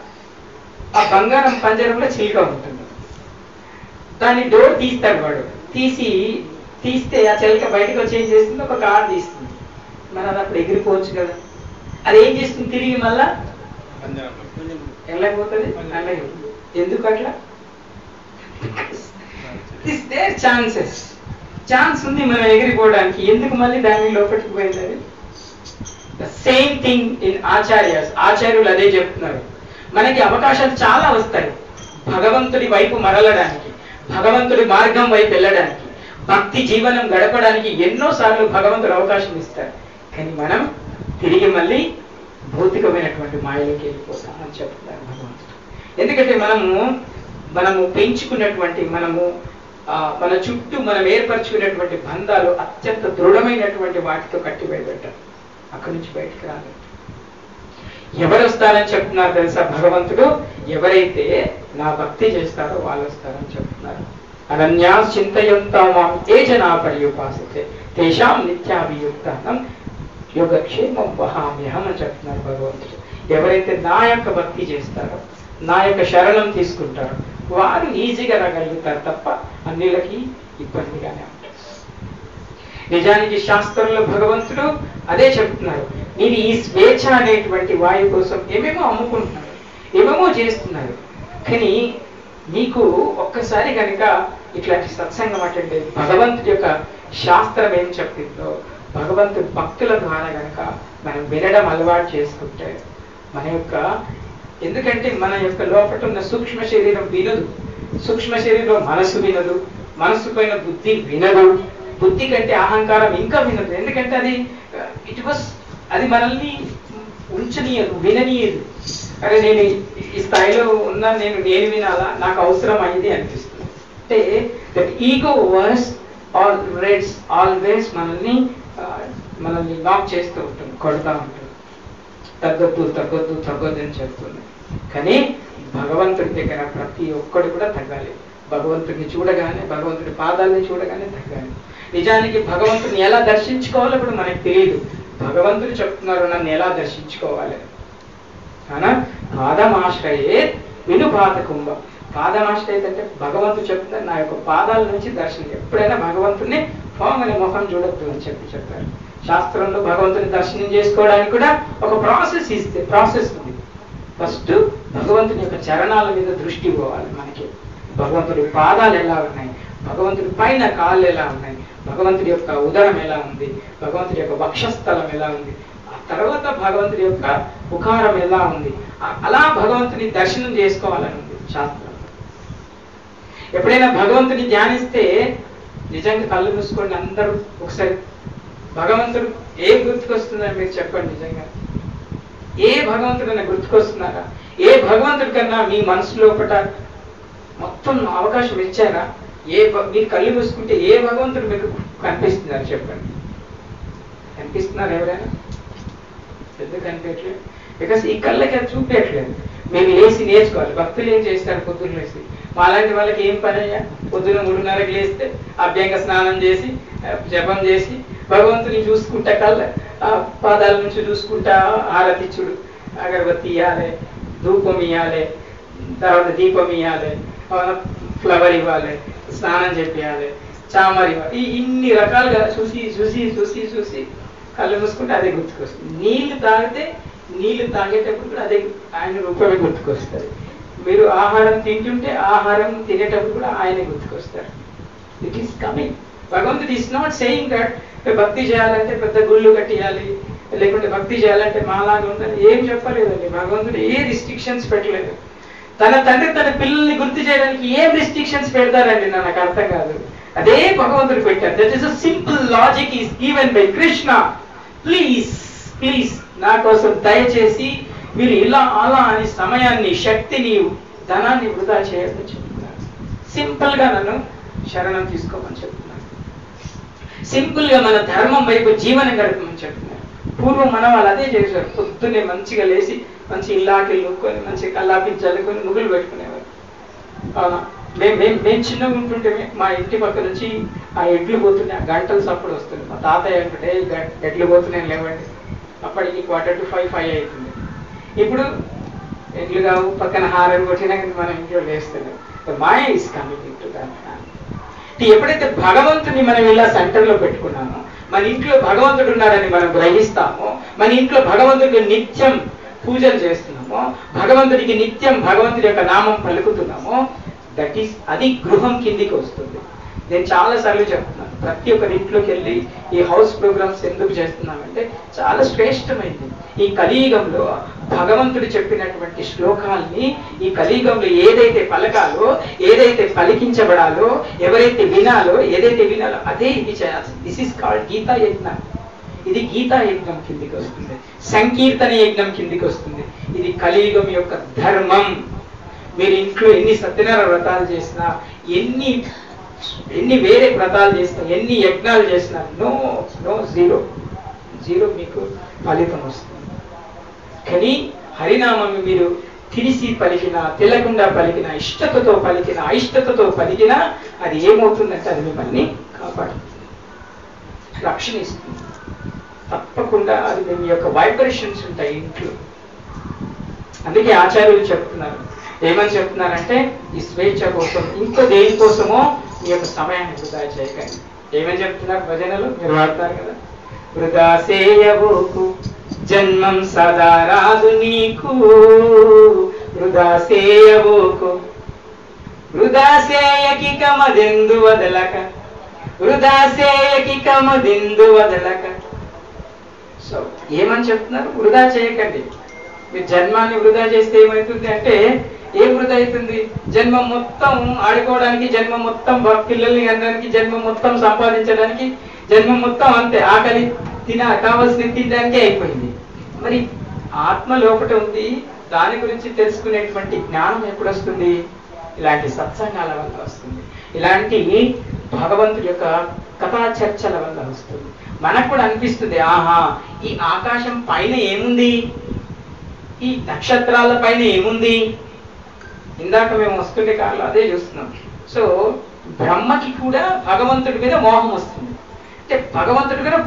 ఆ బంగారం పంజరంలో చిలుక ఉంటుంది. దాని డోర్ తీస్తాడు వాడు, తీస్తే ఆ చిలుక బయటకు వచ్చి ఏం చేస్తుంది? ఒక కారు తీస్తుంది. మరి అది అప్పుడు ఎగిరిపోవచ్చు కదా. అది ఏం చేస్తుంది? తిరిగి మళ్ళా వెళ్ళకపోతుంది. అలాగే ఎందుకు అట్లా? ఛాన్స్ ఉంది మనం ఎగిరిపోవడానికి. ఎందుకు మళ్ళీ దాన్ని లోపలికి పోయింది? అది ద సేమ్ థింగ్ ఇన్ ఆచార్యులు అదే చెప్తున్నారు. మనకి అవకాశాలు చాలా వస్తాయి భగవంతుడి వైపు మరలడానికి, భగవంతుడి మార్గం వైపు వెళ్ళడానికి, భక్తి జీవనం గడపడానికి ఎన్నోసార్లు భగవంతుడు అవకాశం ఇస్తారు. కానీ మనం తిరిగి మళ్ళీ భౌతికమైనటువంటి మాయలోకి వెళ్ళిపోతామని చెప్తున్నారు భగవంతుడు. ఎందుకంటే మనము పెంచుకున్నటువంటి మన చుట్టూ మనం ఏర్పరచుకున్నటువంటి బంధాలు అత్యంత దృఢమైనటువంటి వాటితో కట్టిబెట్టారు. అక్కడి నుంచి బయటకు రాలేదు. ఎవరు వస్తారని చెప్తున్నారు తెలుసా భగవంతుడు? ఎవరైతే నా భక్తి చేస్తారో వాళ్ళు వస్తారని చెప్తున్నారు. అనన్యా చింతయంతా మాం ఏ జనా పర్యుపాసతే తేషాం నిత్యాభియుక్తానం యోగక్షేమం వహామ్యహం అని చెప్తున్నారు భగవంతుడు. ఎవరైతే నా యొక్క భక్తి చేస్తారో, నా యొక్క శరణం తీసుకుంటారో వారు ఈజీగా రాగలుగుతారు తప్ప అన్నిలకి ఇబ్బందిగానే ఉంటారు. నిజానికి శాస్త్రంలో భగవంతుడు అదే చెప్తున్నారు. నేను ఈ స్వేచ్ఛ అనేటువంటి వాయు కోసం ఏమేమో అమ్ముకుంటున్నారు, ఏమేమో చేస్తున్నారు. కానీ నీకు ఒక్కసారి కనుక ఇట్లాంటి సత్సంగం అంటే భగవంతుడి యొక్క శాస్త్రం ఏం చెప్పిందో, భగవంతుడి భక్తుల ద్వారా కనుక మనం వినడం అలవాటు చేసుకుంటే మన యొక్క, ఎందుకంటే మన యొక్క లోపల ఉన్న సూక్ష్మ శరీరం వినదు, సూక్ష్మ శరీరం మనసు వినదు, మనసు పైన బుద్ధి వినదు, బుద్ధి కంటే అహంకారం ఇంకా వినదు. ఎందుకంటే అది మనల్ని ఉంచనీయదు, విననీయదు. అరే నేను ఈ స్థాయిలో ఉన్నా, నేను వినాలా, నాకు అవసరం అయింది అనిపిస్తుంది. అంటే దట్ ఈగో వర్స్ ఆల్వేస్ మనల్ని లాక్ చేస్తూ ఉంటుంది, కొడతా ఉంటుంది, తగ్గొద్దు అని చెప్తుంది. కానీ భగవంతుడి దగ్గర ప్రతి ఒక్కడు కూడా తగ్గాలి. భగవంతుడిని చూడగానే, భగవంతుడి పాదాలని చూడగానే తగ్గాలి. నిజానికి భగవంతుని ఎలా దర్శించుకోవాలో ఇప్పుడు మనకు తెలియదు. భగవంతుడు చెప్తున్నారు నన్ను ఎలా దర్శించుకోవాలి అనా పాదమాశ్రయే వినుపాత కుంభ. పాదమాశ్రయే అంటే భగవంతుడు చెప్తున్నారు నా యొక్క పాదాల నుంచి దర్శనం. ఎప్పుడైనా భగవంతుడిని ఫామ్ అనే ముఖం చూడొద్దు అని చెప్పారు. శాస్త్రంలో భగవంతుని దర్శనం చేసుకోవడానికి కూడా ఒక ప్రాసెస్ ఉంది. ఫస్ట్ భగవంతుని యొక్క చరణాల మీద దృష్టి పోవాలి మనకి. భగవంతుడి పాదాలు ఎలా ఉన్నాయి, భగవంతుడి పైన కాళ్ళు ఎలా ఉన్నాయి, భగవంతుడి యొక్క ఉదరం ఎలా ఉంది, భగవంతుడి యొక్క వక్షస్థలం ఎలా ఉంది, ఆ తర్వాత భగవంతుడి యొక్క ముఖారం ఎలా ఉంది, అలా భగవంతుని దర్శనం చేసుకోవాలని ఉంది శాస్త్రం. ఎప్పుడైనా భగవంతుని ధ్యానిస్తే నిజంగా కళ్ళు మూసుకోండి అందరూ ఒకసారి. భగవంతుడు ఏ గుర్తుకొస్తుందని మీరు చెప్పండి. నిజంగా ఏ భగవంతుడైనా గుర్తుకొస్తున్నారా? ఏ భగవంతుడి కన్నా మీ మనసు లోపల మొత్తం అవకాశం ఇచ్చారా? మీరు కళ్ళు మూసుకుంటే ఏ భగవంతుడు మీకు కనిపిస్తున్నారు చెప్పండి. కనిపిస్తున్నారు ఎవరైనా? ఎందుకు కనిపించట్లేదు? బికాస్ ఈ కళ్ళకి అది చూపించట్లేదు. మీరు లేచి నేర్చుకోవాలి. భక్తులు ఏం చేస్తారు? పొద్దున్న లేచి మాలాంటి వాళ్ళకి ఏం పని అయ్యా? పొద్దున్న 3:30కి లేస్తే అభ్యంగ స్నానం చేసి జపం చేసి భగవంతుని చూసుకుంటా కళ్ళ పాదాల నుంచి చూసుకుంటా హారతిచ్చుడు, అగరబత్తి ఇవ్వాలి, ధూపం ఇవ్వాలి, తర్వాత దీపం ఇవ్వాలి, ఫ్లవర్ ఇవ్వాలి, స్నానం చెప్పాలి, చామర్ ఇవ్వాలి. ఇన్ని రకాలుగా చూసి చూసి చూసి చూసి కళ్ళు మూసుకుంటే అదే గుర్తుకొస్తుంది. నీళ్లు తాగేటప్పుడు కూడా అదే ఆయన రూపమే గుర్తుకొస్తారు. మీరు ఆహారం తింటుంటే ఆహారం తినేటప్పుడు కూడా ఆయనే గుర్తుకొస్తారు. It is coming. భగవంతుడు ఈస్ నాట్ సేయింగ్ దట్ భక్తి చేయాలంటే పెద్ద గుళ్ళు కట్టియాలి, లేకుంటే భక్తి చేయాలంటే మాలాగా ఉండాలి, ఏం చెప్పలేదండి. భగవంతుడు ఏ రిస్ట్రిక్షన్స్ పెట్టలేదు. తన తండ్రి తన పిల్లల్ని గుర్తు చేయడానికి ఏం రిస్ట్రిక్షన్స్ పెడతారండి? నాకు అర్థం కాదు. అదే భగవంతుడు పెట్టారు. That is a simple logic is given by Krishna. Please please నా కోసం దయచేసి మీరు ఇలా అలా అని సమయాన్ని, శక్తిని, ధనాన్ని వృధా చేయొద్దని చెప్తున్నారు. సింపుల్ గా నన్ను శరణం తీసుకోమని చెప్తున్నారు. సింపుల్ గా మన ధర్మం వైపు జీవనం గడపమని చెప్తున్నారు. పూర్వం మన వాళ్ళు అదే చేశారు. పొద్దున్నే మంచిగా లేచి మంచి ఇల్లాకిలు నూక్కొని మంచి కల్లాపి చల్లుకొని ముగ్గులు పెట్టుకునేవారు. మేము చిన్నగా ఉంటుంటే మా ఇంటి పక్క నుంచి ఆ ఎడ్లు పోతుండే ఆ గంటలు సప్పుడు వస్తుంది. మా తాతయ్య అంటుంటే ఎడ్లు పోతున్నాయి లేవండి. అప్పటికి 4:45 అవుతుంది. ఇప్పుడు ఎడ్లు కావు, పక్కన హారం కొట్టినా కానీ మనం ఇంట్లో లేస్తున్నాం. మాయ ఇస్ కమింగ్ టు దట్. ఎప్పుడైతే భగవంతుని మనం ఇలా సెంటర్లో పెట్టుకున్నామో, మన ఇంట్లో భగవంతుడు ఉన్నాడని మనం గ్రహిస్తామో, మన ఇంట్లో భగవంతుడికి నిత్యం పూజలు చేస్తున్నామో, భగవంతుడికి నిత్యం భగవంతుడి యొక్క నామం పలుకుతున్నామో, దట్ ఈస్ అది గృహం కిందికి వస్తుంది. నేను చాలాసార్లు చెప్తున్నాను, ప్రతి ఒక్కరి ఇంట్లోకి వెళ్ళి ఈ హౌస్ ప్రోగ్రామ్స్ ఎందుకు చేస్తున్నామంటే చాలా శ్రేష్టమైంది. ఈ కలియుగంలో భగవంతుడు చెప్పినటువంటి శ్లోకాల్ని ఈ కలియుగంలో ఏదైతే పలకాలో, ఏదైతే పలికించబడాలో, ఎవరైతే వినాలో, ఏదైతే వినాలో అదే ఇది చేయాల్సింది. దిస్ ఈస్ కాల్డ్ గీతా యజ్ఞం. ఇది గీతా యజ్ఞం కిందికి వస్తుంది. సంకీర్తన యజ్ఞం కిందికి వస్తుంది. ఇది కలియుగం యొక్క ధర్మం. మీరు ఇంట్లో ఎన్ని సత్యనారాయణ వ్రతాలు చేసినా, ఎన్ని వేరే వ్రతాలు చేసినా, ఎన్ని యజ్ఞాలు చేసినా నో జీరో మీకు ఫలితం వస్తుంది. కానీ హరినామం మీరు తిరిసి పలికినా, తెల్లకుండా పలికినా, ఇష్టతతో పలికినా, అయిష్టతతో పలికినా అది ఏమవుతుందంటే అది మిమ్మల్ని కాపాడుతుంది, రక్షణ ఇస్తుంది. తప్పకుండా అది మీ యొక్క వైబ్రేషన్స్ ఉంటాయి ఇంట్లో. అందుకే ఆచార్యులు చెప్తున్నారు, ఏమని చెప్తున్నారంటే ఈ స్వేచ్ఛ కోసం, ఇంకో దేనికోసమో మీ యొక్క సమయాన్ని వృధా చేయకండి. ఏమని చెప్తున్నారు భజనలు? మీరు వాడతారు కదా, వృధా సేయవోకు జన్మం సదా రాదు నీకు, వృధా సేయవోకు, వృధా సేయకి కమదెందు వదలక, వృధా సేయకి కమదెందు వదలక. సో ఏమని చెప్తున్నారు? వృధా చేయకండి. మీరు జన్మాన్ని వృధా చేస్తే ఏమవుతుంది అంటే, ఏం వృధా అవుతుంది? జన్మం మొత్తం ఆడుకోవడానికి, జన్మం మొత్తం పిల్లల్ని అనడానికి, జన్మం మొత్తం సంపాదించడానికి, జన్మం మొత్తం అంతే ఆకలి కావాల్సిన తినడానికే అయిపోయింది. మరి ఆత్మ లోపట ఉంది, దాని గురించి తెలుసుకునేటువంటి జ్ఞానం ఎప్పుడు వస్తుంది? ఇలాంటి సత్సంగాల వల్ల వస్తుంది, ఇలాంటి భగవంతుడి యొక్క కథా చర్చల వల్ల వస్తుంది. మనకు కూడా అనిపిస్తుంది, ఆహా ఈ ఆకాశం పైన ఏముంది, ఈ నక్షత్రాల పైన ఏముంది. ఇందాక మేము వస్తుండే కాలంలో అదే చూస్తున్నాం. సో బ్రహ్మకి కూడా భగవంతుడి మీద మోహం వస్తుంది. అంటే భగవంతుడు కూడా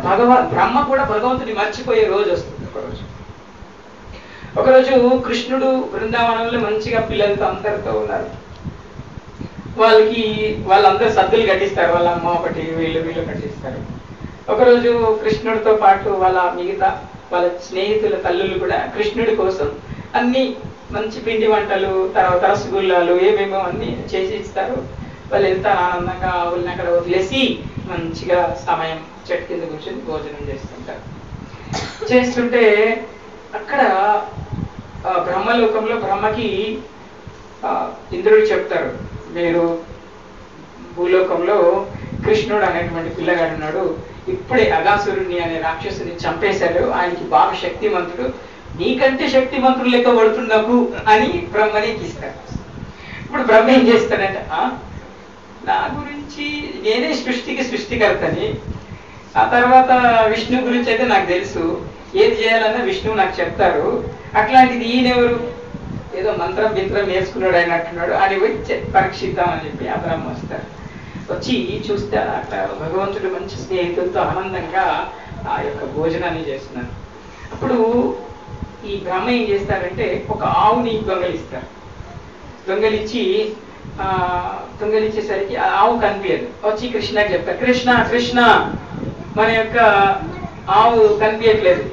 బ్రహ్మ కూడా భగవంతుడిని మర్చిపోయే రోజు వస్తుంది. ఒకరోజు కృష్ణుడు బృందావనంలో మంచిగా పిల్లలతో అందరితో ఉన్నారు. వాళ్ళందరూ సద్దులు కట్టిస్తారు, వాళ్ళ అమ్మ ఒకటి వీళ్ళు కట్టిస్తారు. ఒకరోజు కృష్ణుడితో పాటు మిగతా వాళ్ళ స్నేహితుల తల్లులు కూడా కృష్ణుడి కోసం అన్ని మంచి పిండి వంటలు, తర్వాత రసగుల్లాలు ఏమేమో అన్ని చేసి ఇస్తారు. వాళ్ళు ఎంత ఆనందంగా ఆవుల్ని అక్కడ వదిలేసి మంచిగా సమయం చెట్టు కింద కూర్చొని భోజనం చేస్తుంటే అక్కడ బ్రహ్మలోకంలో బ్రహ్మకి ఇంద్రుడు చెప్తారు, మీరు భూలోకంలో కృష్ణుడు అనేటువంటి పిల్లగాడు ఉన్నాడు, ఇప్పుడే అగాసురుణ్ణి అనే రాక్షసుని చంపేశారు, ఆయనకి బాగా శక్తిమంతుడు, నీకంటే శక్తిమంతుడు లెక్క పడుతున్నాకు అని బ్రహ్మని ఇస్తారు. ఇప్పుడు బ్రహ్మ ఏం చేస్తాడంటే, నా గురించి నేనే సృష్టికర్తని, ఆ తర్వాత విష్ణు గురించి అయితే నాకు తెలుసు, ఏది చేయాలన్నా విష్ణువు నాకు చెప్తారు, అట్లాంటిది ఈయనెవరు ఏదో మంత్రం బింత్రం నేర్చుకున్నాడు అయినట్టున్నాడు అని పోయి పరీక్షిద్దామని చెప్పి ఆ బ్రహ్మ వస్తారు. వచ్చి చూస్తే అక్కడ భగవంతుడు మంచి స్నేహితులతో ఆనందంగా ఆ యొక్క భోజనాన్ని చేస్తున్నారు. అప్పుడు ఈ బ్రహ్మ ఏం చేస్తారంటే ఒక ఆవుని దొంగలిస్తారు. దొంగలిచ్చేసరికి ఆ ఆవు కనిపించదు. వచ్చి కృష్ణకి చెప్తారు, కృష్ణ మన యొక్క ఆవు కనిపించట్లేదు,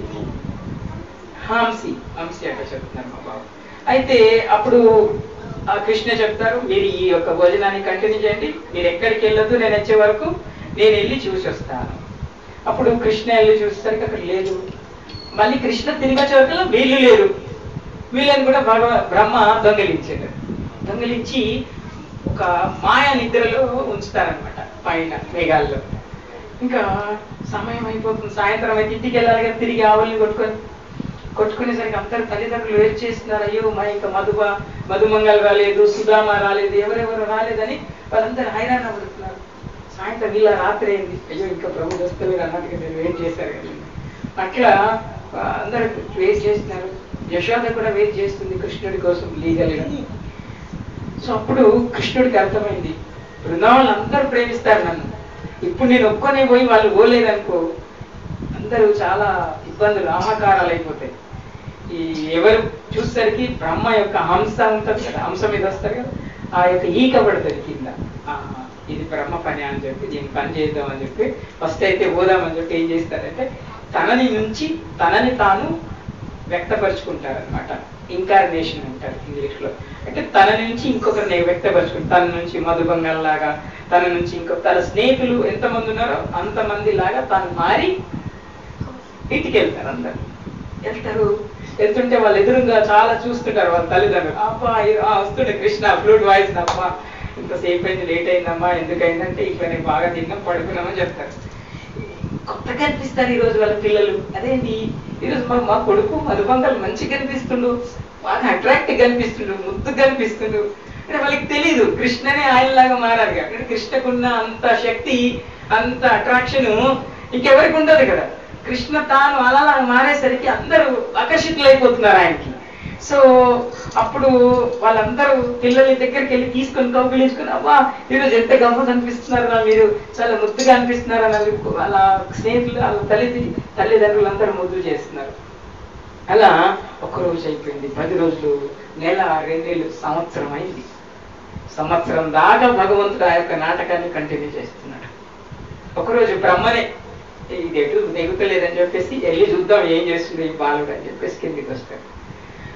హంసి అట్లా చెప్తున్నారు మా బాబు. అయితే అప్పుడు ఆ కృష్ణ చెప్తారు, మీరు ఈ యొక్క భోజనాన్ని కంటిన్యూ చేయండి, మీరు ఎక్కడికి వెళ్ళొద్దు, నేను వచ్చే వరకు నేను వెళ్ళి చూసి వస్తాను. అప్పుడు కృష్ణ వెళ్ళి చూసేసరికి అక్కడ లేదు. మళ్ళీ కృష్ణ తిరిగి వచ్చే వరకు వీళ్ళు లేరు. వీళ్ళని కూడా బ్రహ్మ దొంగలించి ఒక మాయా నిద్రలో ఉంచుతారనమాట పైన మేఘాల్లో. ఇంకా సమయం అయిపోతుంది, సాయంత్రం అయితే ఇంటికి వెళ్ళాలి కదా, తిరిగి ఆవుల్ని కొట్టుకునేసరికి అందరు తల్లిదండ్రులు వెయిట్ చేస్తున్నారు. అయ్యో మా ఇంకా మధుమంగల్ రాలేదు, సుధామ రాలేదు, ఎవరెవరు రాలేదని వాళ్ళందరూ హైరాణ పడుతున్నారు. సాయంత్రం వీళ్ళ రాత్రి అయింది, అయ్యో ఇంకా ప్రభు వస్తలేరు అన్నట్టుగా నేను వెయిట్ చేశారు కదా. అట్లా అందరూ వెయిట్ చేస్తున్నారు. యశోద కూడా వెయిట్ చేస్తుంది కృష్ణుడి కోసం లీగల్గా. సో అప్పుడు కృష్ణుడికి అర్థమైంది, బృందావనం అందరూ ప్రేమిస్తారు నన్ను, ఇప్పుడు నేను ఒక్కనే పోయి వాళ్ళు పోలేదనుకో అందరూ చాలా ఇబ్బందులు ఆహాకారాలు అయిపోతాయి. ఎవరు చూసేసరికి బ్రహ్మ యొక్క హంస ఉంటుంది కదా, హంస మీద వస్తారు కదా, ఆ యొక్క ఈక పడుతుంది కింద. ఇది బ్రహ్మ పని అని చెప్పి దీన్ని పని చేద్దాం అని చెప్పి ఫస్ట్ అయితే పోదామని చెప్పి ఏం చేస్తారంటే తనని తాను వ్యక్తపరుచుకుంటారనమాట. ఇన్కార్నేషన్ అంటారు ఇంగ్లీష్లో. అంటే తన నుంచి ఇంకొకరిని వ్యక్తపరుచుకుంటారు. తన నుంచి మధుబంగల్ లాగా, తన నుంచి తన స్నేహితులు ఎంతమంది ఉన్నారో అంతమంది లాగా తను మారి ఇంటికి అందరు వెళ్తుంటే వాళ్ళు ఎదురుగా చాలా చూస్తుంటారు వాళ్ళ తల్లిదండ్రులు. అబ్బా వస్తుండే కృష్ణ ఫ్లూట్ వాయిస్, అమ్మా ఇంతసేపు అయింది, లేట్ అయిందమ్మా, ఎందుకైందంటే ఇక్కడ నేను బాగా తిన్నాం పడుకున్నామని చెప్తారు. కొత్తగా కనిపిస్తారు ఈరోజు వాళ్ళ పిల్లలు. అదేంటి ఈరోజు మా కొడుకు మధుబంగల్ మంచిగా కనిపిస్తుండు, బాగా అట్రాక్టివ్ కనిపిస్తుండు, ముద్దు కనిపిస్తుండు అంటే వాళ్ళకి తెలీదు కృష్ణనే ఆయనలాగా మారారు. అంటే కృష్ణకున్న అంత శక్తి, అంత అట్రాక్షన్ ఇంకెవరికి ఉండదు కదా. కృష్ణ తాను అలా మారేసరికి అందరూ ఆకర్షితులైపోతున్నారు ఆయనకి. సో అప్పుడు వాళ్ళందరూ పిల్లల దగ్గరికి వెళ్ళి తీసుకొని కౌగిలించుకుని, అవ్వా ఈరోజు ఎంత గమ్మ కనిపిస్తున్నారా, మీరు చాలా ముద్దుగా అనిపిస్తున్నారా, వాళ్ళ స్నేహితులు వాళ్ళ తల్లిదండ్రులందరూ ముద్దు చేస్తున్నారు. అలా ఒక్కరోజు అయిపోయింది, 10 రోజులు, నెల, 2 నెలలు, సంవత్సరం అయింది. సంవత్సరం దాకా భగవంతుడు ఆ యొక్క నాటకాన్ని కంటిన్యూ చేస్తున్నాడు. ఒకరోజు బ్రహ్మనే ఇది ఎటు నెగుతలేదని చెప్పేసి వెళ్ళి చూద్దాం ఏం చేస్తుంది ఈ బాలుడు అని చెప్పేసి కిందికి వస్తాడు.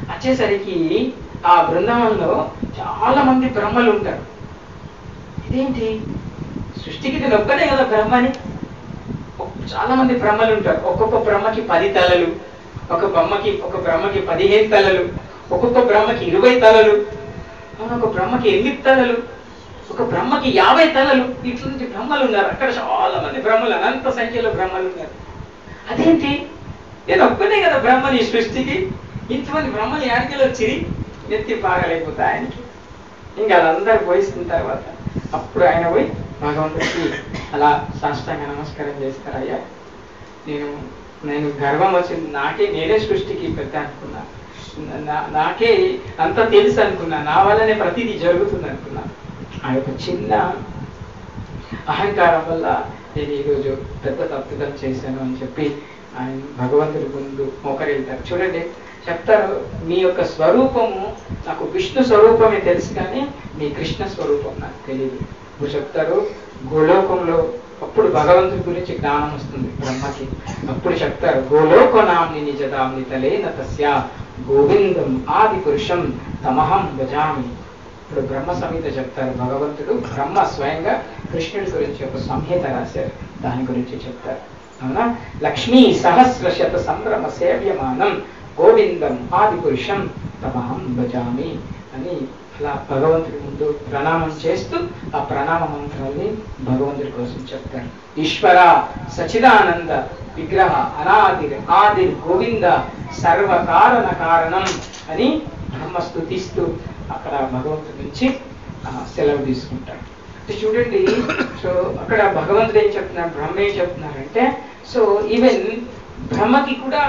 వచ్చేసరికి ఆ బృందావనంలో చాలా మంది బ్రహ్మలు ఉంటారు. ఇదేంటి సృష్టికి ఇది ఒక్కనే కదా బ్రహ్మని, చాలా మంది బ్రహ్మలు ఉంటారు. ఒక్కొక్క బ్రహ్మకి 10 తలలు, ఒక బ్రహ్మకి 15 తలలు, ఒక్కొక్క బ్రహ్మకి 20 తలలు, ఒక బ్రహ్మకి 8 తలలు, ఒక బ్రహ్మకి 50 తలలు. ఇట్లాంటి బ్రహ్మలు ఉన్నారు అక్కడ. చాలా మంది బ్రహ్మలు, అనంత సంఖ్యలో బ్రహ్మలు ఉన్నారు. అదేంటి నేను ఒక్కనే కదా బ్రహ్మని సృష్టికి, ఇంతమంది బ్రహ్మని యాడికలు వచ్చి నెత్తి పాగలైపోతా ఆయనకి. ఇంకా వాళ్ళందరూ పోయిస్తున్న తర్వాత అప్పుడు ఆయన పోయి భగవంతుడికి అలా సాష్టాంగ నమస్కారం చేస్తారు. అయ్యా నేను గర్వం వచ్చింది, నేనే సృష్టికి పెద్ద అనుకున్నా, నాకే అంత తెలుసు అనుకున్నా, నా వల్లనే ప్రతిదీ జరుగుతుంది అనుకున్నా. ఆ యొక్క చిన్న అహంకారం వల్ల నేను ఈరోజు పెద్ద తప్పిదం చేశాను అని చెప్పి ఆయన భగవంతుడి ముందు మోకరిల్తారు. చూడండి, చెప్తారు, మీ యొక్క స్వరూపము నాకు విష్ణు స్వరూపమే తెలుసు కానీ మీ కృష్ణ స్వరూపం నాకు తెలియదు. ఇప్పుడు చెప్తారు, గోలోకంలో అప్పుడు భగవంతుడి గురించి జ్ఞానం వస్తుంది బ్రహ్మకి. అప్పుడు చెప్తారు, గోలోకనామ్ని నిజదామ్ని తలేన తస్య గోవిందం ఆది పురుషం తమహం భజామి. ఇప్పుడు బ్రహ్మ సంహిత చెప్తారు, భగవంతుడు బ్రహ్మ స్వయంగా కృష్ణుడి గురించి ఒక సంహిత రాశారు, దాని గురించి చెప్తారు. అవునా, లక్ష్మీ సహస్ర శత సంభ్రమ సేవ్యమానం గోవిందం ఆది పురుషం తమహం భజామి అని అలా భగవంతుడి ముందు ప్రణామం చేస్తూ ఆ ప్రణామ మంత్రాన్ని భగవంతుడి కోసం చెప్తారు. ఈశ్వర సచిదానంద విగ్రహ అనాదిర్ ఆదిర్ గోవింద సర్వకారణ కారణం అని బ్రహ్మ స్తుతిస్తూ అక్కడ భగవంతుడి నుంచి సెలవు తీసుకుంటారు. చూడండి, సో అక్కడ భగవంతుడు ఏం చెప్తున్నారు, బ్రహ్మ ఏం చెప్తున్నారంటే, సో ఈవెన్ బ్రహ్మకి కూడా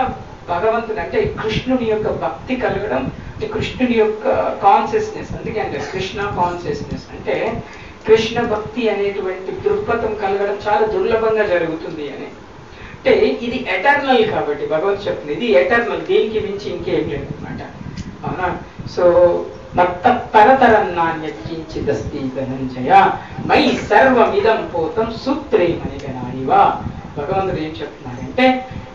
భగవంతుడు అంటే కృష్ణుడి యొక్క భక్తి కలగడం, అంటే కృష్ణుడి యొక్క కాన్షియస్నెస్, అందుకే అంటే కృష్ణ కాన్షియస్నెస్ అంటే కృష్ణ భక్తి అనేటువంటి దృక్పథం కలగడం చాలా దుర్లభంగా జరుగుతుంది అని. అంటే ఇది ఎటర్నల్ కాబట్టి భగవంతుడు చెప్తుంది, ఇది ఎటర్నల్, దీనికి మించి ఇంకేం లేదు అనమాట. అవునా, సో భక్త పరతరం నాణ్యకించిదస్తి ధనంజయ మై సర్వమిదం పోతం సూత్రేమని గణాయివా. భగవంతుడు ఏం చెప్తున్నారంటే,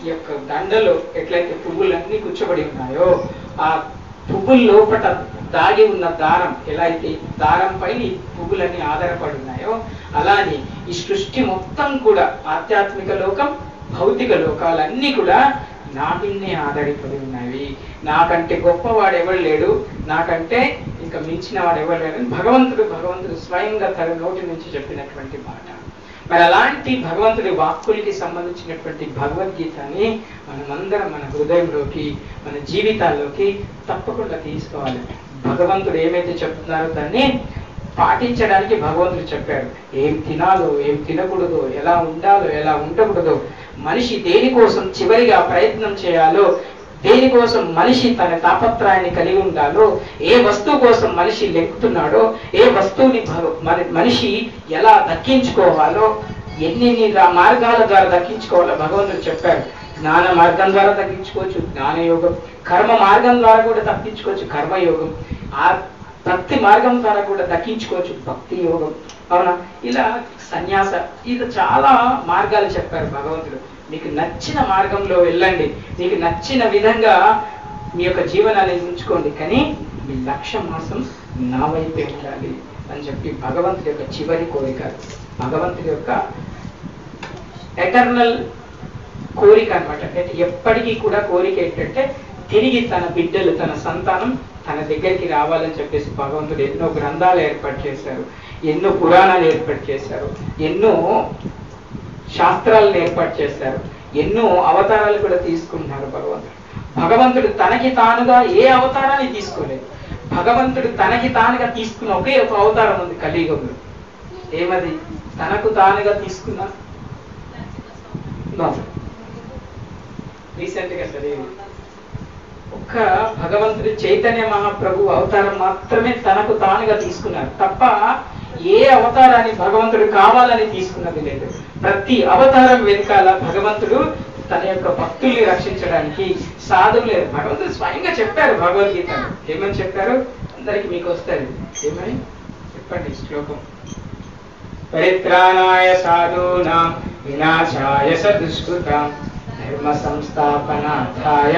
ఈ యొక్క దండలో ఎట్లయితే పువ్వులన్నీ కూర్చోబడి ఉన్నాయో, ఆ పువ్వుల లోపల దాగి ఉన్న దారం ఎలా అయితే దారం పైన ఈ పువ్వులన్నీ ఆధారపడి ఉన్నాయో, అలానే ఈ సృష్టి మొత్తం కూడా ఆధ్యాత్మిక లోకం భౌతిక లోకాలన్నీ కూడా నా మీదనే ఆధారపడి ఉన్నాయి. నాకంటే గొప్పవాడు ఎవరు లేడు, నాకంటే ఇంకా మించిన వాడు ఎవరు లేడు భగవంతుడు స్వయంగా తన నోటి నుంచి చెప్పినటువంటి మాట. మరి అలాంటి భగవంతుడి వాక్కులకి సంబంధించినటువంటి భగవద్గీతని మనమందరం మన హృదయంలోకి, మన జీవితాల్లోకి తప్పకుండా తీసుకోవాలి. భగవంతుడు ఏమైతే చెప్తున్నారో దాన్ని పాటించడానికి భగవంతుడు చెప్పాడు. ఏం తినాలో, ఏం తినకూడదో, ఎలా ఉండాలో, ఎలా ఉండకూడదో, మనిషి దేనికోసం చివరిగా ప్రయత్నం చేయాలో, దేనికోసం మనిషి తన తాపత్రయాన్ని కలిగి ఉండాలో, ఏ వస్తువు కోసం మనిషి లెక్కుతున్నాడో, ఏ వస్తువుని మనిషి ఎలా దక్కించుకోవాలో, ఎన్ని మార్గాల ద్వారా దక్కించుకోవాలో భగవంతుడు చెప్పారు. జ్ఞాన మార్గం ద్వారా దక్కించుకోవచ్చు, జ్ఞానయోగం, కర్మ మార్గం ద్వారా కూడా దక్కించుకోవచ్చు, కర్మయోగం, ఆ భక్తి మార్గం ద్వారా కూడా దక్కించుకోవచ్చు, భక్తి యోగం. అవునా, ఇలా సన్యాస, ఇలా చాలా మార్గాలు చెప్పారు భగవంతుడు. మీకు నచ్చిన మార్గంలో వెళ్ళండి, మీకు నచ్చిన విధంగా మీ యొక్క జీవనాన్ని ఉంచుకోండి, కానీ మీ లక్ష్యం మాత్రం నా వైపే ఉండాలి అని చెప్పి భగవంతుడి యొక్క చివరి కోరిక, భగవంతుడి యొక్క ఎటర్నల్ కోరిక అనమాట. అంటే ఎప్పటికీ కూడా కోరిక ఏంటంటే తిరిగి తన బిడ్డలు, తన సంతానం తన దగ్గరికి రావాలని చెప్పేసి భగవంతుడు ఎన్నో గ్రంథాలు ఏర్పాటు చేశారు, ఎన్నో పురాణాలు ఏర్పాటు చేశారు, ఎన్నో శాస్త్రాలను ఏర్పాటు చేశారు, ఎన్నో అవతారాలు కూడా తీసుకుంటున్నారు భగవంతుడు. భగవంతుడు తనకి తానుగా ఏ అవతారాన్ని తీసుకోలేదు. భగవంతుడు తనకి తానుగా తీసుకున్న ఒకే ఒక అవతారం ఉంది కలియుగంలో. ఏమది? తనకు తానుగా తీసుకున్న రీసెంట్ గా చదివి ఒక్క భగవంతుడి చైతన్య మహాప్రభు అవతారం మాత్రమే తనకు తానుగా తీసుకున్నారు తప్ప ఏ అవతారాన్ని భగవంతుడు కావాలని తీసుకున్నది లేదు. ప్రతి అవతారం వెనకాల భగవంతుడు తన యొక్క భక్తుల్ని రక్షించడానికి, సాధువులు, భగవంతుడు స్వయంగా చెప్పారు భగవద్గీత. ఏమని చెప్పారు? అందరికి మీకు వస్తుంది. ఏమని చెప్పండి శ్లోకం. పరిత్రాణాయ సాధూనాం వినాశాయ సదుష్కృతాం ధర్మ సంస్థాపనార్థాయ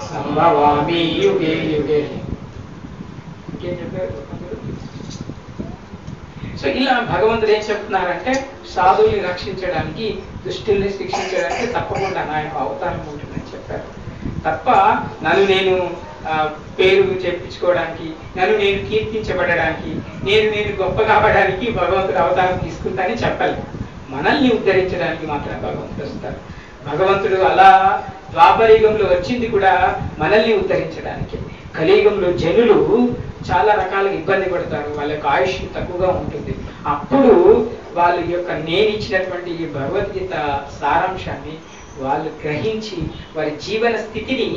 సంభవామి యుగే యుగే. ఇంకేం చెప్పారు? సో ఇలా భగవంతుడు ఏం చెప్తున్నారంటే సాధువుల్ని రక్షించడానికి, దుష్టుల్ని శిక్షించడానికి తప్పకుండా నా యొక్క అవతారం ఉంటుందని చెప్పారు. తప్ప నన్ను నేను పేరు చెప్పించుకోవడానికి, నన్ను నేను కీర్తించబడడానికి, నేను గొప్ప కావడానికి భగవంతుడు అవతారం తీసుకుంటానని చెప్పాలి. మనల్ని ఉద్ధరించడానికి మాత్రం భగవంతుడు వస్తారు. భగవంతుడు అలా ద్వాపరయుగంలో వచ్చింది కూడా మనల్ని ఉద్ధరించడానికి. కలియుగంలో జనులు చాలా రకాలుగా ఇబ్బంది పడతారు, వాళ్ళ యొక్క ఆయుష్ తక్కువగా ఉంటుంది. అప్పుడు వాళ్ళ యొక్క నేను ఇచ్చినటువంటి ఈ భగవద్గీత సారాంశాన్ని వాళ్ళు గ్రహించి వారి జీవన స్థితిని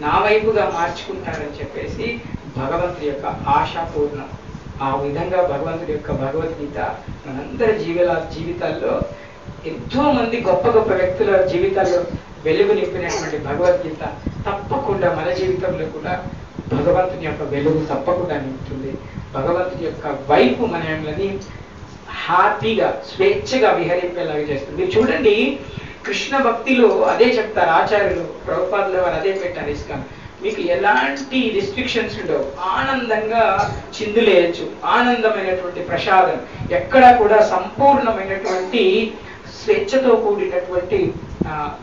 నా వైపుగా మార్చుకుంటారని చెప్పేసి భగవంతుడి యొక్క ఆశాపూర్ణం. ఆ విధంగా భగవంతుడి యొక్క భగవద్గీత మనందరి జీవితాల్లో ఎంతో మంది గొప్ప గొప్ప వ్యక్తుల జీవితాల్లో వెలుగు నింపినటువంటి భగవద్గీత తప్పకుండా మన జీవితంలో కూడా భగవంతుని యొక్క వెలుగు తప్పకుండా నింపుతుంది. భగవంతుని యొక్క వైపు మనల్ని హ్యాపీగా స్వేచ్ఛగా విహరింపేలాగా చేస్తుంది. చూడండి, కృష్ణ భక్తిలో అదే చెప్తారు ఆచార్యులు, ప్రభుపాదుల వారు అదే పెట్టారు. ఇస్కాన్ మీకు ఎలాంటి రిస్ట్రిక్షన్స్ ఉండవు, ఆనందంగా చిందులేయచ్చు, ఆనందమైనటువంటి ప్రసాదం, ఎక్కడా కూడా సంపూర్ణమైనటువంటి స్వేచ్ఛతో కూడినటువంటి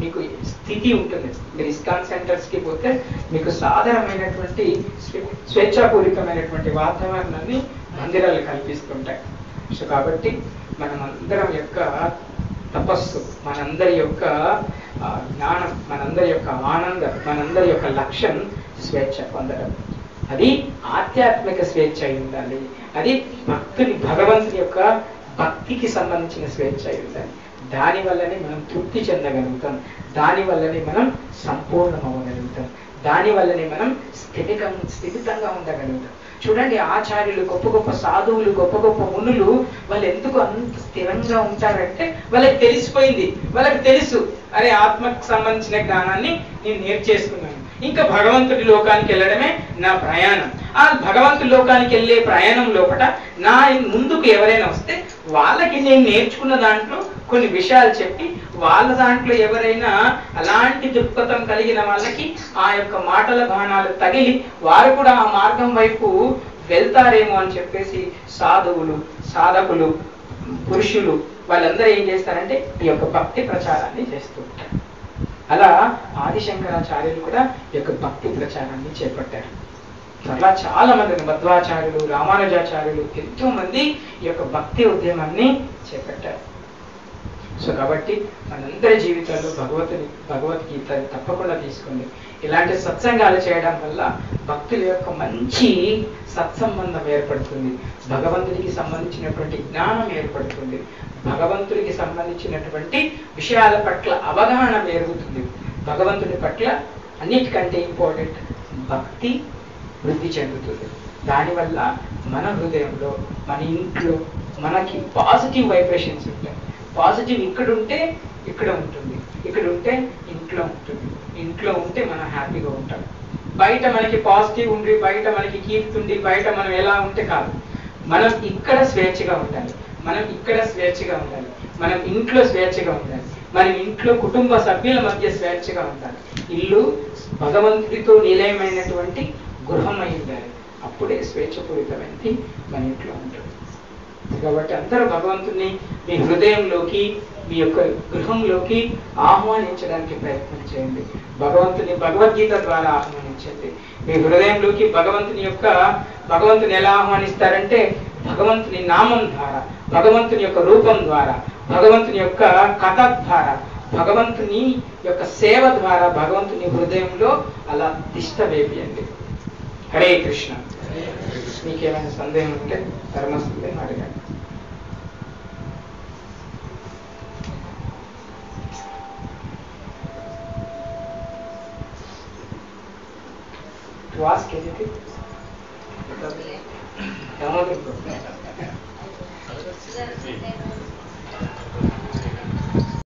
మీకు స్థితి ఉంటుంది. మీరు ఇస్కాన్ సెంటర్స్కి పోతే మీకు సాధారణమైనటువంటి స్వేచ్ఛాపూరితమైనటువంటి వాతావరణాన్ని మందిరాలు కల్పిస్తుంటాయి. సో కాబట్టి మనమందరం యొక్క తపస్సు, మనందరి యొక్క జ్ఞానం, మనందరి యొక్క ఆనందం, మనందరి యొక్క లక్ష్యం స్వేచ్ఛ పొందడం. అది ఆధ్యాత్మిక స్వేచ్ఛ అయి ఉండాలి. అది భగవంతుని యొక్క భక్తికి సంబంధించిన స్వేచ్ఛ అయి ఉండాలి. దాని వల్లనే మనం తృప్తి చెందగలుగుతాం, దాని వల్లనే మనం సంపూర్ణం అవ్వగలుగుతాం, దాని వల్లనే మనం స్థిమితంగా ఉండగలుగుతాం. చూడండి, ఆచార్యులు, గొప్ప గొప్ప సాధువులు, గొప్ప గొప్ప మునులు, వాళ్ళు ఎందుకు అంత స్థిరంగా ఉంటారంటే వాళ్ళకి తెలిసిపోయింది, వాళ్ళకి తెలుసు, అరే ఆత్మకు సంబంధించిన జ్ఞానాన్ని నేను నేర్చేసుకున్నాను, ఇంకా భగవంతుడి లోకానికి వెళ్ళడమే నా ప్రయాణం. ఆ భగవంతుడి లోకానికి వెళ్ళే ప్రయాణం లోపల నా ముందుకు ఎవరైనా వస్తే వాళ్ళకి నేను నేర్చుకున్న దాంట్లో కొన్ని విషయాలు చెప్పి, వాళ్ళ దాంట్లో ఎవరైనా అలాంటి దృక్పథం కలిగిన వాళ్ళకి ఆ యొక్క మాటల బాణాలు తగిలి వారు కూడా ఆ మార్గం వైపు వెళ్తారేమో అని చెప్పేసి సాధువులు, సాధకులు, పురుషులు వాళ్ళందరూ ఏం చేస్తారంటే ఈ యొక్క భక్తి ప్రచారాన్ని చేస్తూ ఉంటారు. అలా ఆదిశంకరాచార్యులు కూడా ఈ యొక్క భక్తి ప్రచారాన్ని చేపట్టారు. అట్లా చాలా మంది మధ్వాచార్యులు, రామానుజాచార్యులు, ఎంతో మంది ఈ యొక్క భక్తి ఉద్యమాన్ని చేపట్టారు. సో కాబట్టి మనందరి జీవితాల్లో భగవద్గీత తప్పకుండా తీసుకోండి. ఇలాంటి సత్సంగాలు చేయడం వల్ల భక్తుల యొక్క మంచి సత్సంబంధం ఏర్పడుతుంది, భగవంతుడికి సంబంధించినటువంటి జ్ఞానం ఏర్పడుతుంది, భగవంతుడికి సంబంధించినటువంటి విషయాల పట్ల అవగాహన పెరుగుతుంది, భగవంతుడి పట్ల అన్నిటికంటే ఇంపార్టెంట్ భక్తి వృద్ధి చెందుతుంది. దానివల్ల మన హృదయంలో, మన ఇంట్లో మనకి పాజిటివ్ వైబ్రేషన్స్ ఉంటాయి. పాజిటివ్ ఇక్కడ ఉంటే ఇక్కడ ఉంటుంది, ఇక్కడ ఉంటే ఇంట్లో ఉంటుంది, ఇంట్లో ఉంటే మనం హ్యాపీగా ఉంటాం. బయట మనకి పాజిటివ్ ఉండి, బయట మనకి కీర్తి ఉండి, బయట మనం ఎలా ఉంటే కాదు. మనం ఇక్కడ స్వేచ్ఛగా ఉండాలి, మనం ఇక్కడ స్వేచ్ఛగా ఉండాలి, మనం ఇంట్లో స్వేచ్ఛగా ఉండాలి, మనం ఇంట్లో కుటుంబ సభ్యుల మధ్య స్వేచ్ఛగా ఉండాలి. ఇల్లు భగవంతుడితో నిలయమైనటువంటి గృహం అయి ఉండాలి. అప్పుడే స్వేచ్ఛపూరితమైనది మన ఇంట్లో ఉంటుంది. కాబట్టి అందరూ భగవంతుని మీ హృదయంలోకి, మీ యొక్క గృహంలోకి ఆహ్వానించడానికి ప్రయత్నం చేయండి. భగవంతుని భగవద్గీత ద్వారా ఆహ్వానించండి. మీ హృదయంలోకి భగవంతుని ఎలా ఆహ్వానిస్తారంటే భగవంతుని నామం ద్వారా, భగవంతుని యొక్క రూపం ద్వారా, భగవంతుని యొక్క కథ ద్వారా, భగవంతుని యొక్క సేవ ద్వారా భగవంతుని హృదయంలో అలా తిష్ట వేపియండి. హరే కృష్ణ. మీకేమైనా సందేహం ఉంటే ధర్మ సందేహం అడగండి. To ask anything?